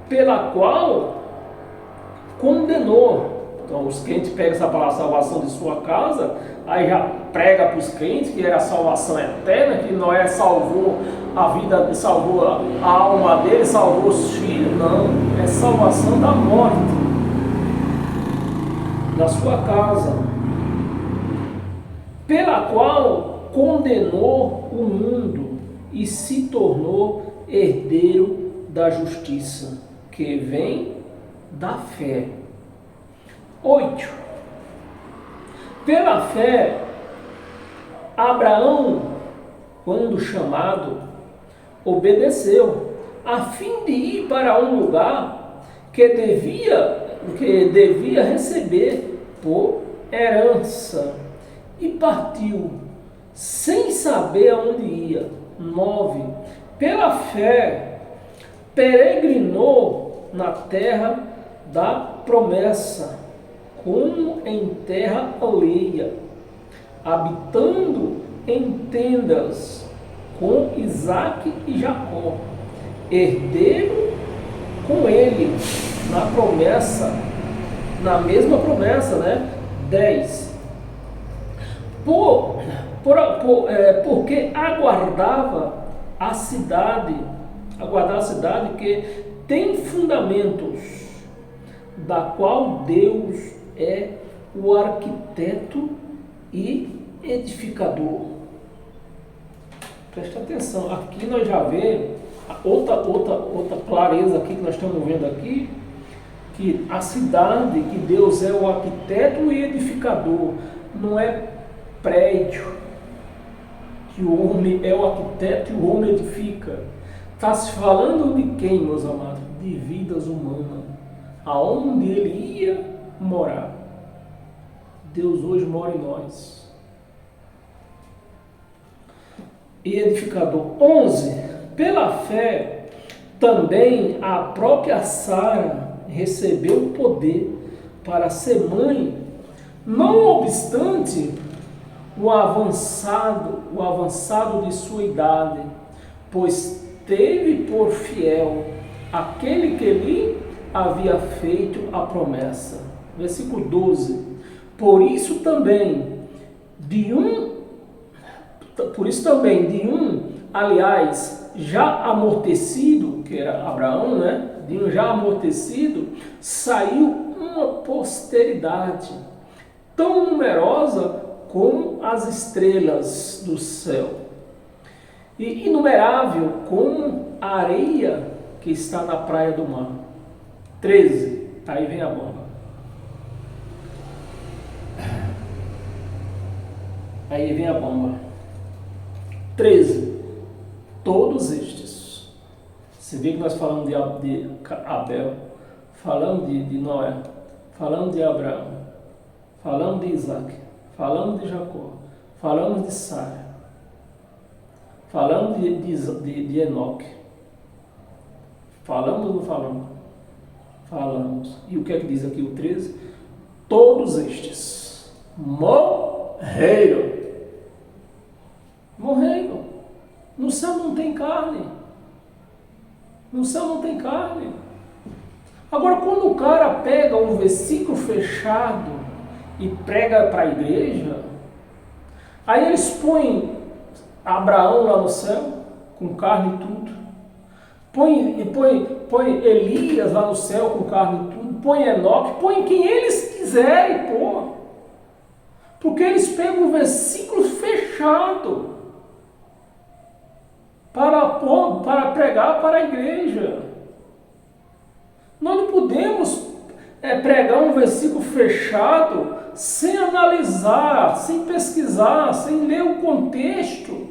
pela qual condenou. Então os crentes pegam essa palavra salvação de sua casa, aí já prega para os crentes que era a salvação eterna, que Noé salvou a vida, salvou a alma dele, salvou os filhos. Não, é salvação da morte, da sua casa, pela qual condenou o mundo e se tornou herdeiro da justiça, que vem da fé. 8. Pela fé, Abraão, quando chamado, obedeceu, a fim de ir para um lugar que devia receber por herança, e partiu, sem saber aonde ia. 9. Pela fé, peregrinou na terra da promessa, como em terra alheia, habitando em tendas com Isaque e Jacó, herdeiro com ele na promessa, na mesma promessa, né? 10. Porque aguardava a cidade que tem fundamentos, da qual Deus é o arquiteto e edificador. Presta atenção, aqui nós já vemos outra clareza aqui que nós estamos vendo aqui, que a cidade, que Deus é o arquiteto e edificador, não é prédio, que o homem é o arquiteto e o homem edifica. Está se falando de quem, meus amados? De vidas humanas, aonde ele ia morar. Deus hoje mora em nós. E edificador. 11. Pela fé, também a própria Sara recebeu o poder para ser mãe, não obstante o avançado de sua idade, pois teve por fiel aquele que lhe havia feito a promessa. Versículo 12. Por isso também, de um, aliás, já amortecido, que era Abraão, né? De um já amortecido, saiu uma posteridade tão numerosa como as estrelas do céu, e inumerável como a areia que está na praia do mar. 13. Aí vem a bomba. Aí vem a bomba. 13. Todos estes. Você vê que nós falamos de Abel, falamos de Noé, falamos de Abraão, falamos de Isaac, falamos de Jacó, falamos de Sara, falamos de Enoque. Falamos ou não falamos? Falamos. E o que é que diz aqui o 13? Todos estes morreram. Morreram. No céu não tem carne. No céu não tem carne. Agora, quando o cara pega um versículo fechado e prega para a igreja, aí eles põem Abraão lá no céu, com carne e tudo. Põe Elias lá no céu com carne e tudo. Põe Enoque, põe quem eles quiserem pôr. Porque eles pegam o versículo fechado. para pregar para a igreja. Nós não podemos pregar um versículo fechado sem analisar, sem pesquisar, sem ler o contexto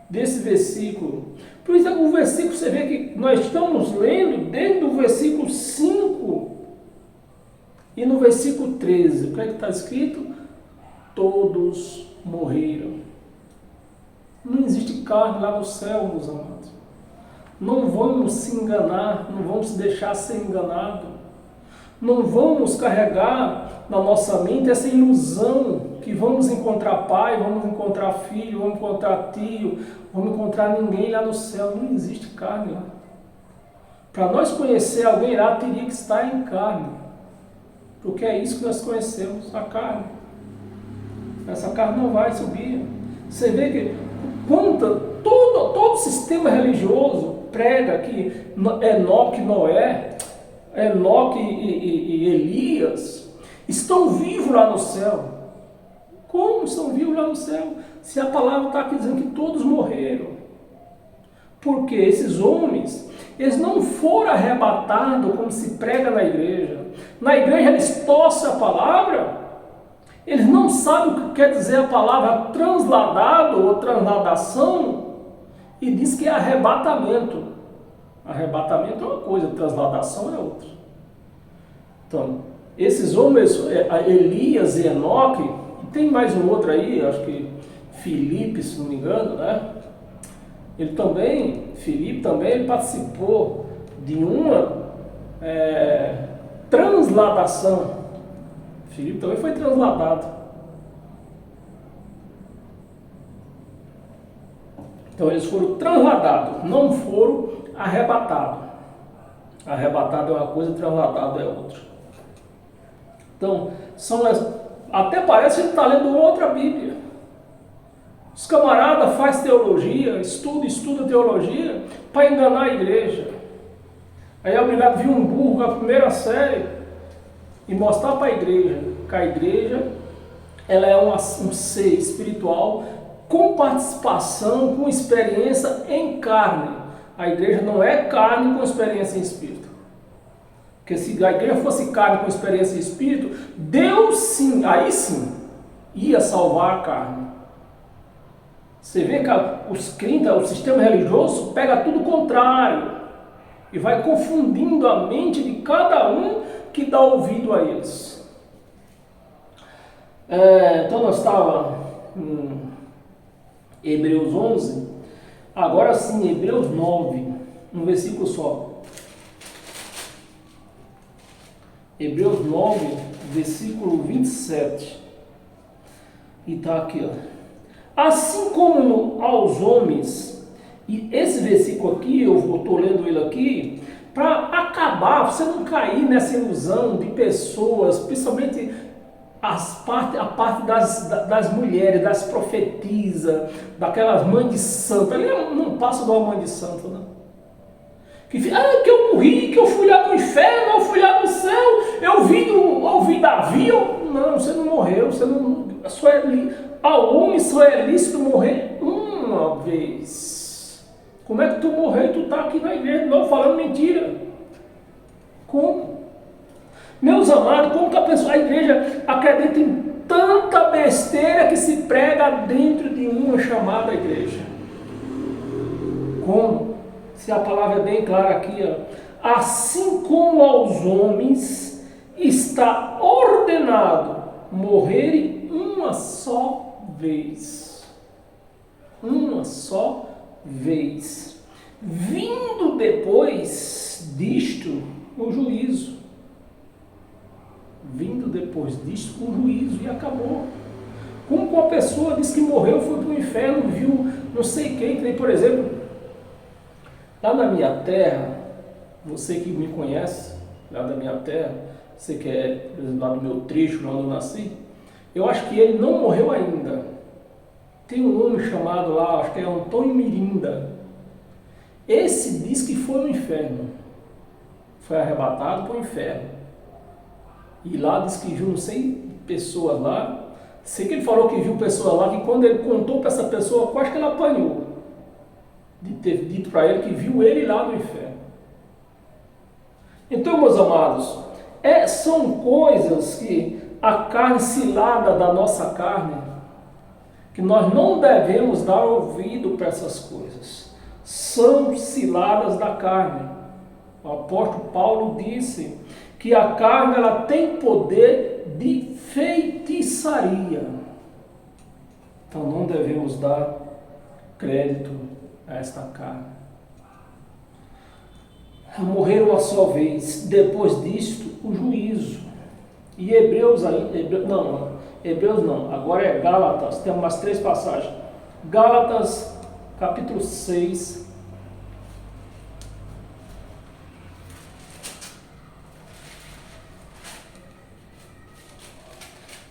desse versículo. Por isso, o versículo, você vê que nós estamos lendo desde o versículo 5 e no versículo 13. O que é que está escrito? Todos morreram. Não existe carne lá no céu, meus amados. Não vamos se enganar, não vamos se deixar ser enganado. Não vamos carregar na nossa mente essa ilusão que vamos encontrar pai, vamos encontrar filho, vamos encontrar tio, vamos encontrar ninguém lá no céu. Não existe carne lá. Para nós conhecer alguém lá, teria que estar em carne. Porque é isso que nós conhecemos, a carne. Essa carne não vai subir. Você vê que todo o sistema religioso prega que Enoque, Noé, Enoque e Elias estão vivos lá no céu. Como estão vivos lá no céu? Se a palavra está aqui dizendo que todos morreram. Porque esses homens, eles não foram arrebatados como se prega na igreja. Na igreja eles torcem a palavra, eles não sabem o que quer dizer a palavra transladado ou transladação e diz que é arrebatamento. Arrebatamento é uma coisa, transladação é outra. Então, esses homens, Elias e Enoque, e tem mais um outro aí, acho que Filipe, se não me engano, né? Filipe também, ele participou de uma transladação. Filipe também foi transladado. Então eles foram transladados, não foram arrebatados. Arrebatado é uma coisa, transladado é outra. Então, até parece que a gente está lendo outra Bíblia. Os camaradas fazem teologia, estuda teologia para enganar a igreja. Aí é obrigado a vir um burro na primeira série e mostrar para a igreja que a igreja ela é um ser espiritual com participação, com experiência em carne. A igreja não é carne com experiência em espírito. Porque se a igreja fosse carne com experiência em espírito, Deus sim, aí sim, ia salvar a carne. Você vê que os crentes, o sistema religioso pega tudo o contrário e vai confundindo a mente de cada um que dá ouvido a eles. Então nós estávamos em Hebreus 11, agora sim, Hebreus 9, um versículo só. Hebreus 9, versículo 27. E está aqui, ó. Assim como aos homens, e esse versículo aqui, eu estou lendo ele aqui, para acabar, você não cair nessa ilusão de pessoas, principalmente a parte das mulheres, das profetisas, daquelas mães de santo. Ali não passa de uma mãe de santo, não. Que eu morri, que eu fui lá no inferno, eu fui lá no céu, eu ouvi Davi. Não, você não morreu, você não. Ao homem só é lícito morrer uma vez. Como é que tu morreu e tu está aqui na igreja não falando mentira? Como? Meus amados, como que a igreja acredita em tanta besteira que se prega dentro de uma chamada igreja? Como? Se a palavra é bem clara aqui, ó. Assim como aos homens está ordenado morrerem uma só vez. Uma só vez. Vindo depois disto o juízo. Vindo depois disto o juízo e acabou. Como uma pessoa diz que morreu, foi para o inferno, viu não sei quem, tem, por exemplo, lá na minha terra, você que me conhece, lá da minha terra, você que é lá do meu trecho, lá onde eu nasci, eu acho que ele não morreu ainda. Tem um homem chamado lá, acho que é Antônio Mirinda. Esse diz que foi no inferno. Foi arrebatado para o inferno. E lá diz que viu não sei pessoas lá. Sei que ele falou que viu pessoas lá, que quando ele contou para essa pessoa, quase que ela apanhou. de ter dito para ele que viu ele lá no inferno. Então, meus amados, são coisas que a carne cilada da nossa carne, que nós não devemos dar ouvido para essas coisas. São ciladas da carne. O apóstolo Paulo disse que a carne ela tem poder de feitiçaria. Então não devemos dar crédito a esta carne. Morreram uma só vez, depois disto o juízo. E Hebreus não, agora é Gálatas, tem umas 3 passagens. Gálatas capítulo 6,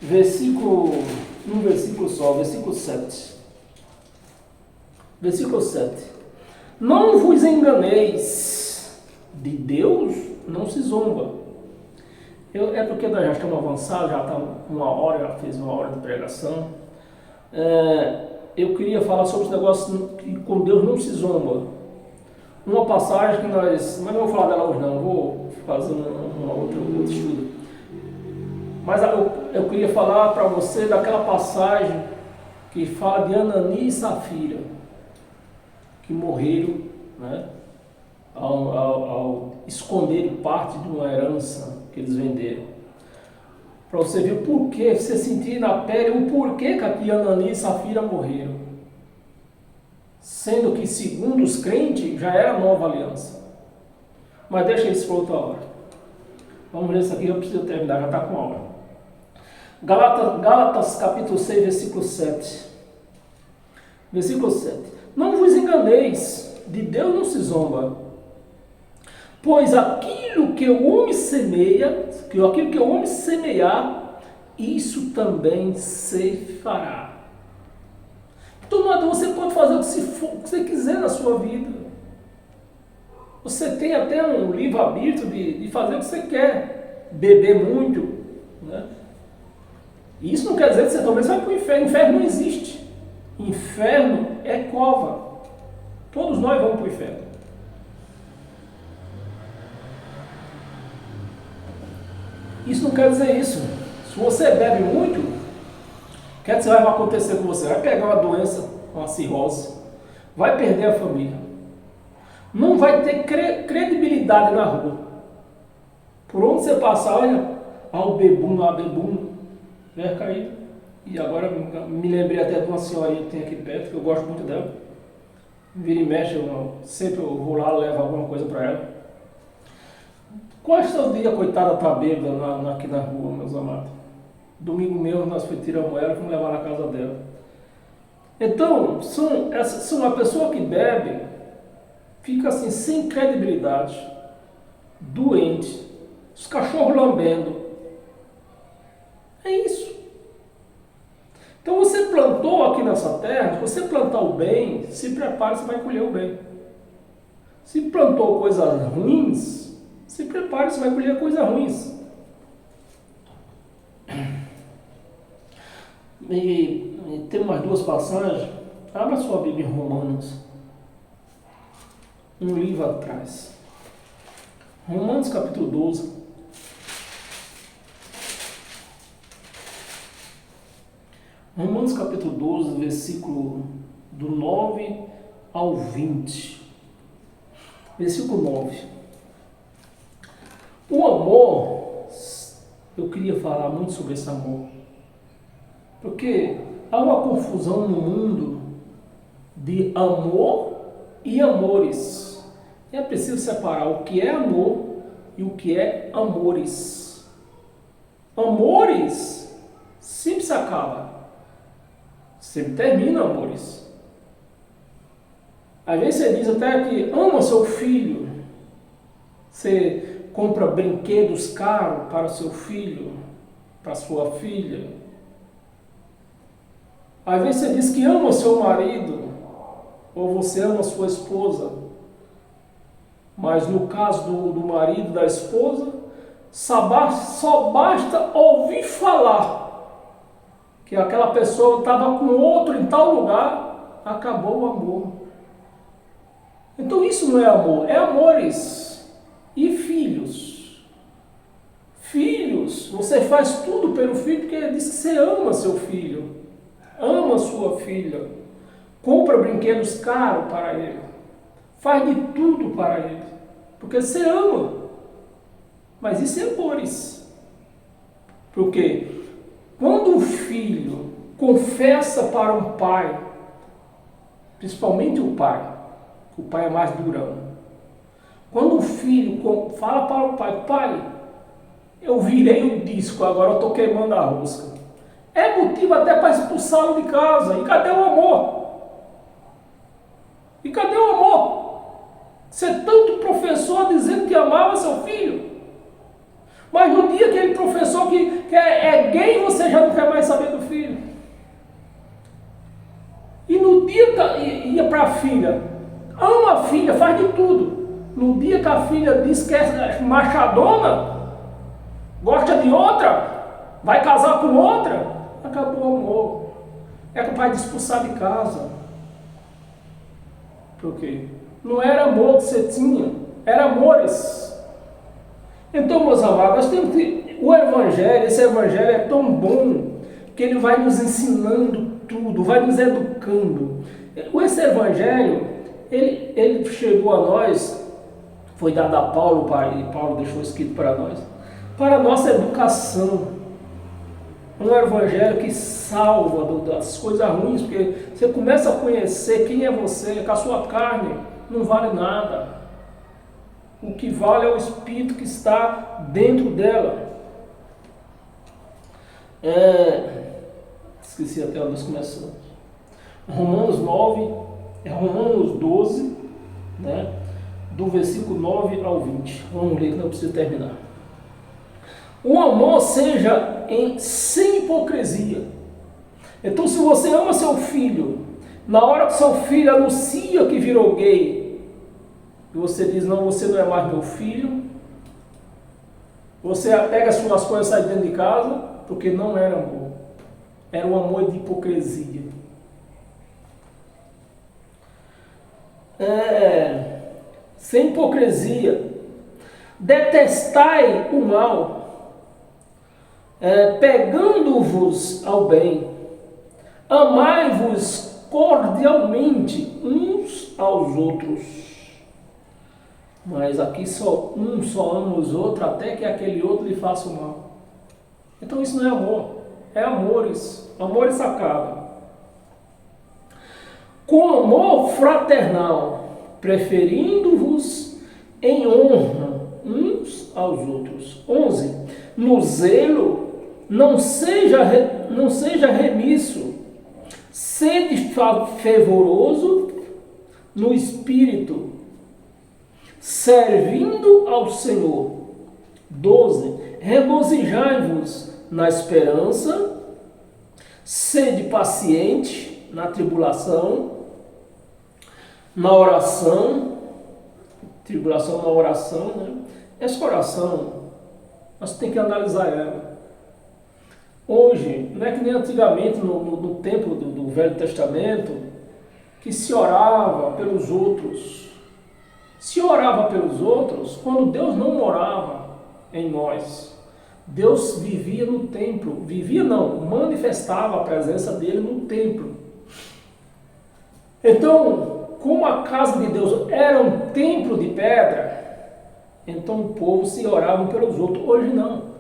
um versículo só, versículo 7. Versículo 7. Não vos enganeis, de Deus não se zomba. É porque nós já estamos avançados, já está uma hora, já fez uma hora de pregação. Eu queria falar sobre esse negócio que com Deus não se zomba. Uma passagem que mas não vou falar dela hoje não, vou fazer outro estudo. Mas eu queria falar para você daquela passagem que fala de Anani e Safira, que morreram, né, ao esconderem parte de uma herança que eles venderam. Para você ver o porquê, você sentir na pele o porquê que Anani e Safira morreram. Sendo que, segundo os crentes, já era nova aliança. Mas deixa isso para outra hora. Vamos ver isso aqui, eu preciso terminar, já está com a hora. Gálatas capítulo 6, versículo 7. Versículo 7. Não vos enganeis, de Deus não se zomba. Pois aquilo que o homem semeia, isso também se fará. Então você pode fazer o que você quiser na sua vida. Você tem até um livre-arbítrio de fazer o que você quer. Beber muito, né? Isso não quer dizer que você talvez vai para o inferno. Inferno não existe. Inferno é cova. Todos nós vamos para o inferno. Isso não quer dizer isso. Se você bebe muito, o que vai acontecer com você? Vai pegar uma doença, uma cirrose, vai perder a família, não vai ter credibilidade na rua. Por onde você passar, olha, o bebum, né, caído. E agora me lembrei até de uma senhorinha que tem aqui perto, que eu gosto muito dela. Vira e mexe, sempre eu vou lá, levo alguma coisa para ela. Quantos dias, coitada, está bêbada aqui na rua, meus amados? Domingo mesmo nós tiramos ela e fomos levar na casa dela. Então, uma pessoa que bebe, fica assim, sem credibilidade, doente, os cachorros lambendo. É isso. Então você plantou aqui nessa terra, se você plantar o bem, se prepare, você vai colher o bem. Se plantou coisas ruins, se prepare, você vai colher coisas ruins. E tem umas 2 passagens. Abra sua Bíblia em Romanos. Um livro atrás. Romanos capítulo 12. Romanos capítulo 12, versículo do 9 ao 20. Versículo 9. O amor, eu queria falar muito sobre esse amor, porque há uma confusão no mundo de amor e amores. É preciso separar o que é amor e o que é amores. Amores sempre se acaba, sempre termina amores. Às vezes você diz até que ama seu filho, você compra brinquedos caros para o seu filho, para a sua filha. Às vezes você diz que ama o seu marido, ou você ama a sua esposa. Mas no caso do marido, da esposa, só basta ouvir falar que aquela pessoa estava com outro em tal lugar, acabou o amor. Então isso não é amor, é amores. E filhos? Filhos, você faz tudo pelo filho porque diz que você ama seu filho, ama sua filha, compra brinquedos caros para ele, faz de tudo para ele, porque você ama. Mas isso é amores. Porque quando o filho confessa para um pai, principalmente o pai é mais durão. Quando o filho fala para o pai, pai, eu virei o disco, agora eu estou queimando a rosca. É motivo até para expulsá-lo de casa. E cadê o amor? E cadê o amor? Você tanto professor dizendo que amava seu filho. Mas no dia aquele professor que é gay, você já não quer mais saber do filho. E no dia que ia para a filha, ama a filha, faz de tudo. No dia que a filha diz que é machadona, gosta de outra, vai casar com outra, acabou o amor. É capaz de expulsar de casa. Por quê? Não era amor que você tinha, era amores. Então, meus amados, nós temos que... O Evangelho, esse Evangelho é tão bom que ele vai nos ensinando tudo, vai nos educando. Esse Evangelho, ele chegou a nós, foi dado a Paulo, e Paulo deixou escrito para a nossa educação. Um Evangelho que salva das coisas ruins, porque você começa a conhecer quem é você, que a sua carne não vale nada. O que vale é o Espírito que está dentro dela. Esqueci até onde nós começamos. Romanos 9, Romanos 12, né? Do versículo 9 ao 20. Vamos ler que não precisa terminar. O amor seja sem hipocrisia. Então, se você ama seu filho, na hora que seu filho anuncia que virou gay, e você diz, não, você não é mais meu filho, você pega as suas coisas e sai dentro de casa, porque não era amor. Era um amor de hipocrisia. Sem hipocrisia. Detestai o mal, pegando-vos ao bem. Amai-vos cordialmente uns aos outros. Mas aqui só ama os outros até que aquele outro lhe faça o mal. Então isso não é amor, é amores. Amores acabam. Com amor fraternal, preferindo-vos em honra uns aos outros. 11. No zelo, não seja remisso, sede fervoroso no espírito, servindo ao Senhor. 12. Regozijai-vos na esperança, sede paciente na tribulação, na oração, tribulação na oração, né? Essa oração, nós temos que analisar ela. Hoje, não é que nem antigamente, no tempo do Velho Testamento, que se orava pelos outros. Se orava pelos outros quando Deus não morava em nós. Deus vivia no templo. Vivia não, manifestava a presença dele no templo. Então, como a casa de Deus era um templo de pedra, então o povo se orava pelos outros. Hoje não.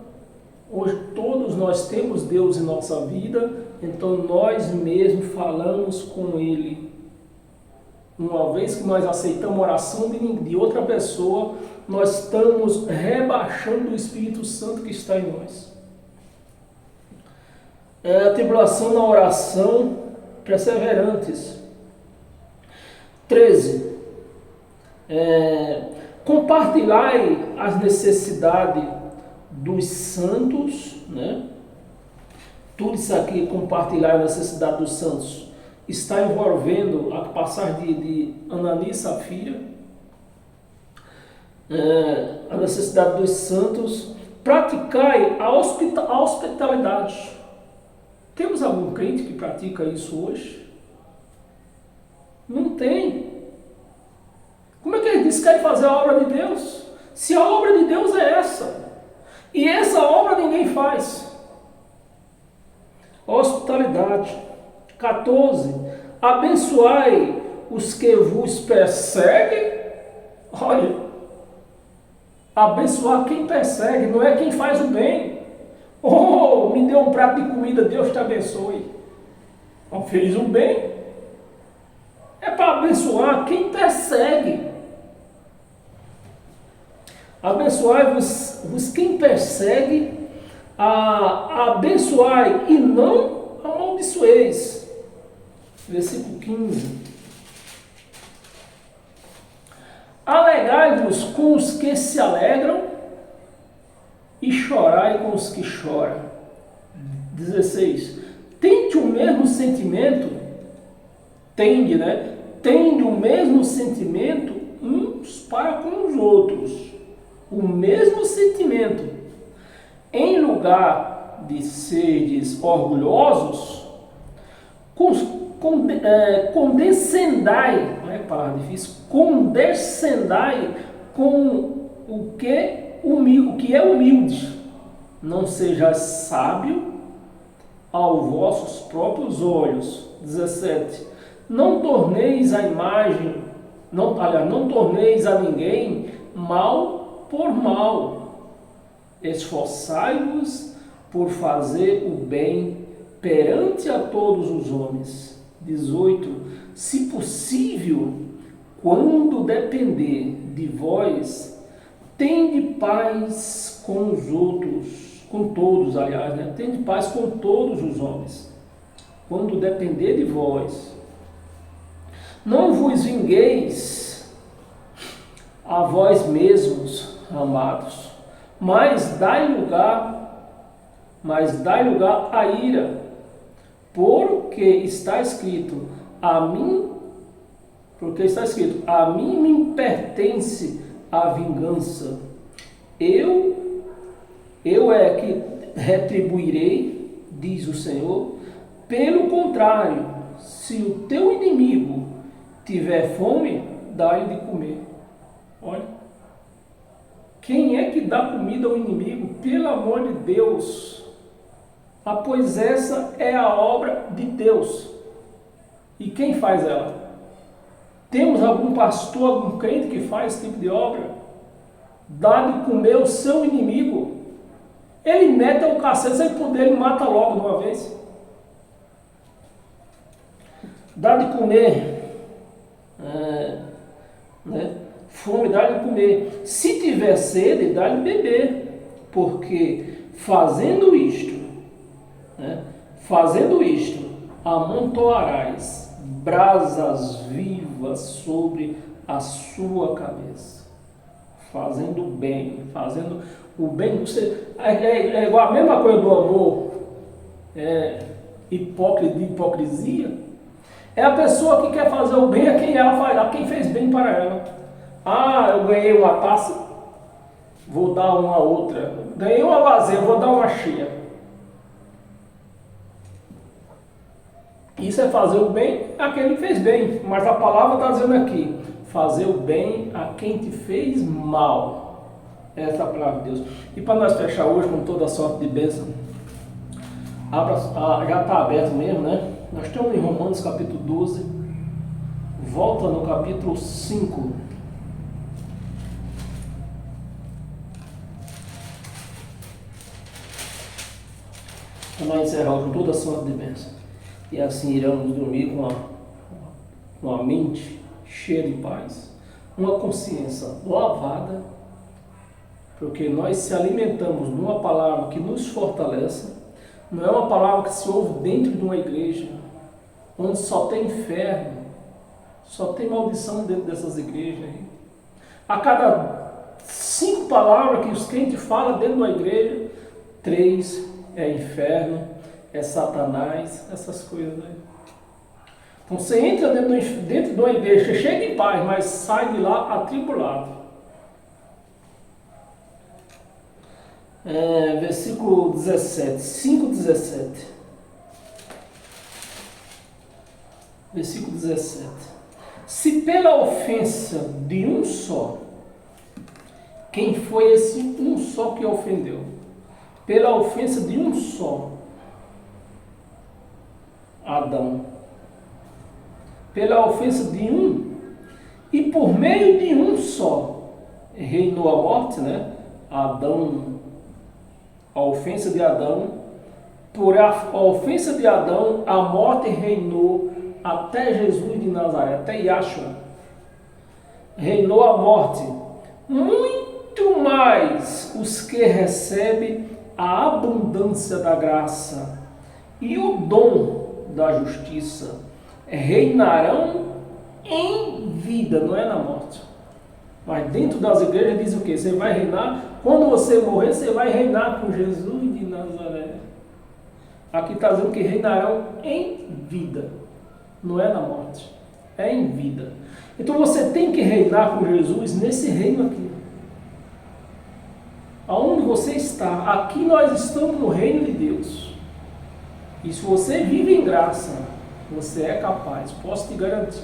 Hoje todos nós temos Deus em nossa vida, então nós mesmos falamos com Ele. Uma vez que nós aceitamos a oração de outra pessoa, nós estamos rebaixando o Espírito Santo que está em nós. A tribulação na oração, perseverantes. 13. Compartilhai as necessidades dos santos, né? Tudo isso aqui, compartilhar a necessidade dos santos, está envolvendo a passagem de Ananias e Safira, a necessidade dos santos. Praticai a hospitalidade. Temos algum crente que pratica isso hoje? Não tem. fazer a obra de Deus? Se a obra de Deus é essa, e essa obra ninguém faz. Hospitalidade. 14. Abençoai os que vos perseguem. Olha, abençoar quem persegue, não é quem faz o bem. Oh, me deu um prato de comida, Deus te abençoe. Oh, fez o bem. É para abençoar quem persegue. Abençoai-vos quem persegue, abençoai e não amaldiçoeis. Versículo 15. Alegrai-vos com os que se alegram e chorai com os que choram. 16. Tende o mesmo sentimento, tende o mesmo sentimento uns para com os outros. O mesmo sentimento. Em lugar de seres orgulhosos, condescendai, não é palavra difícil, condescendai com o que é humilde. Não sejais sábio aos vossos próprios olhos. 17. Não torneis a imagem, não torneis a ninguém mal por mal. Esforçai-vos por fazer o bem perante a todos os homens. 18. Se possível, quando depender de vós, tende paz com os outros, com todos, aliás, tende paz com todos os homens. Quando depender de vós, não vos vingueis a vós mesmos, amados, mas dai lugar à ira, porque está escrito, a mim me pertence a vingança, eu é que retribuirei, diz o Senhor. Pelo contrário, se o teu inimigo tiver fome, dá-lhe de comer. Olha, quem é que dá comida ao inimigo? Pelo amor de Deus. Pois essa é a obra de Deus. E quem faz ela? Temos algum pastor, algum crente que faz esse tipo de obra? Dá de comer o seu inimigo. Ele mete o cacete, sem poder, ele mata logo de uma vez. Dá de comer. Fome, dá-lhe comer. Se tiver sede, dá-lhe beber. Porque fazendo isto, amontoarás brasas vivas sobre a sua cabeça. Fazendo o bem, é igual a mesma coisa do amor, de hipocrisia. É a pessoa que quer fazer o bem a quem fez bem para ela. Eu ganhei uma taça, vou dar uma outra. Ganhei uma vazia, vou dar uma cheia. Isso é fazer o bem a quem lhe fez bem. Mas a palavra está dizendo aqui, fazer o bem a quem te fez mal. Essa é a palavra de Deus. E para nós fechar hoje com toda a sorte de bênção, já está aberto mesmo, né? Nós estamos em Romanos capítulo 12, volta no capítulo 5. Para nós encerrar com toda a sorte de bênção. E assim iremos dormir com a mente cheia de paz, uma consciência lavada, porque nós se alimentamos de uma palavra que nos fortalece. Não é uma palavra que se ouve dentro de uma igreja, onde só tem inferno, só tem maldição dentro dessas igrejas aí. A cada 5 palavras que os crentes falam dentro de uma igreja, 3 é inferno, é Satanás, essas coisas aí. Então você entra dentro de uma igreja, chega em paz, mas sai de lá atribulado. Versículo 17, 5:17. Versículo 17. Se pela ofensa de um só Quem foi esse um só que ofendeu? Pela ofensa de um só, Adão. Pela ofensa de um, e por meio de um só, reinou a morte, né? Adão, a ofensa de Adão, por a ofensa de Adão, a morte reinou até Jesus de Nazaré, até Yahshua. Reinou a morte. Muito mais os que recebem a abundância da graça e o dom da justiça reinarão em vida, não é na morte. Mas dentro das igrejas diz o quê? Você vai reinar, quando você morrer, você vai reinar com Jesus de Nazaré. Aqui está dizendo que reinarão em vida, não é na morte, é em vida. Então você tem que reinar com Jesus nesse reino aqui. Aonde você está, aqui nós estamos no reino de Deus. E se você vive em graça, você é capaz, posso te garantir,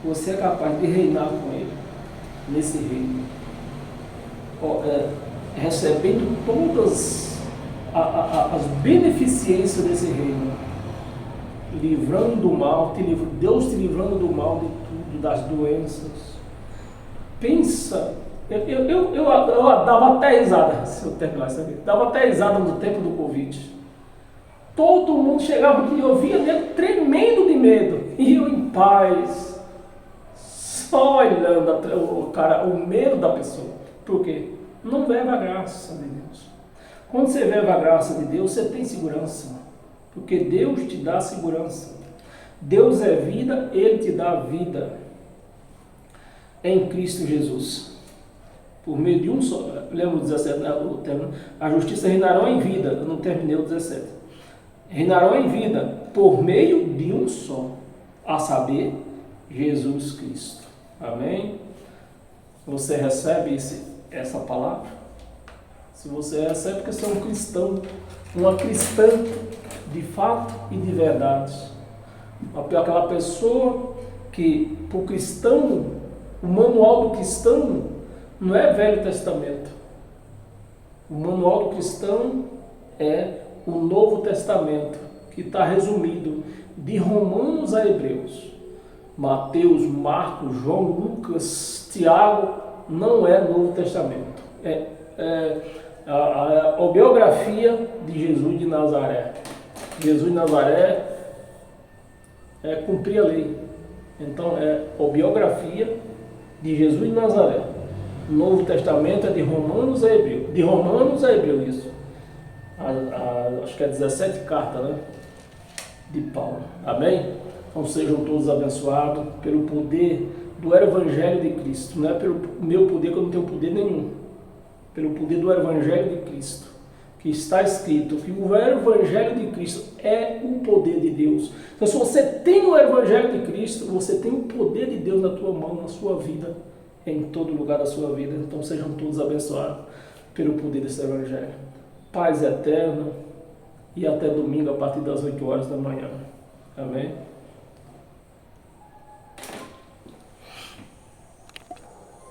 você é capaz de reinar com Ele, nesse reino. Recebendo todas as beneficências desse reino, livrando do mal, Deus te livrando do mal, de tudo, das doenças. Pensa, eu dava até risada, se eu terminasse aqui, dava até risada no tempo do Covid. Todo mundo chegava aqui e eu via dele tremendo de medo, e eu em paz, só olhando o medo da pessoa. Por quê? Não vive a graça de Deus. Quando você vive a graça de Deus, você tem segurança, porque Deus te dá segurança. Deus é vida, Ele te dá vida em Cristo Jesus. Por meio de um só, lembra o 17, o termo, a justiça reinará em vida, eu não terminei o 17. Reinarão em vida por meio de um só, a saber, Jesus Cristo. Amém? Você recebe essa palavra? Se você recebe, porque você é um cristão, uma cristã de fato e de verdade. Aquela pessoa que, para o cristão, o manual do cristão não é Velho Testamento. O manual do cristão é o Novo Testamento, que está resumido de Romanos a Hebreus. Mateus, Marcos, João, Lucas, Tiago não é Novo Testamento. A biografia de Jesus de Nazaré. Jesus de Nazaré é cumprir a lei. Então é a biografia de Jesus de Nazaré. O Novo Testamento é de Romanos a Hebreus. De Romanos a Hebreus, isso. Acho que é 17 cartas, né? De Paulo. Amém? Então sejam todos abençoados pelo poder do Evangelho de Cristo. Não é pelo meu poder, que eu não tenho poder nenhum. Pelo poder do Evangelho de Cristo. Que está escrito que o Evangelho de Cristo é o poder de Deus. Então se você tem o Evangelho de Cristo, você tem o poder de Deus na tua mão, na sua vida, em todo lugar da sua vida. Então sejam todos abençoados pelo poder desse Evangelho. Paz eterna e até domingo a partir das 8 horas da manhã. Amém?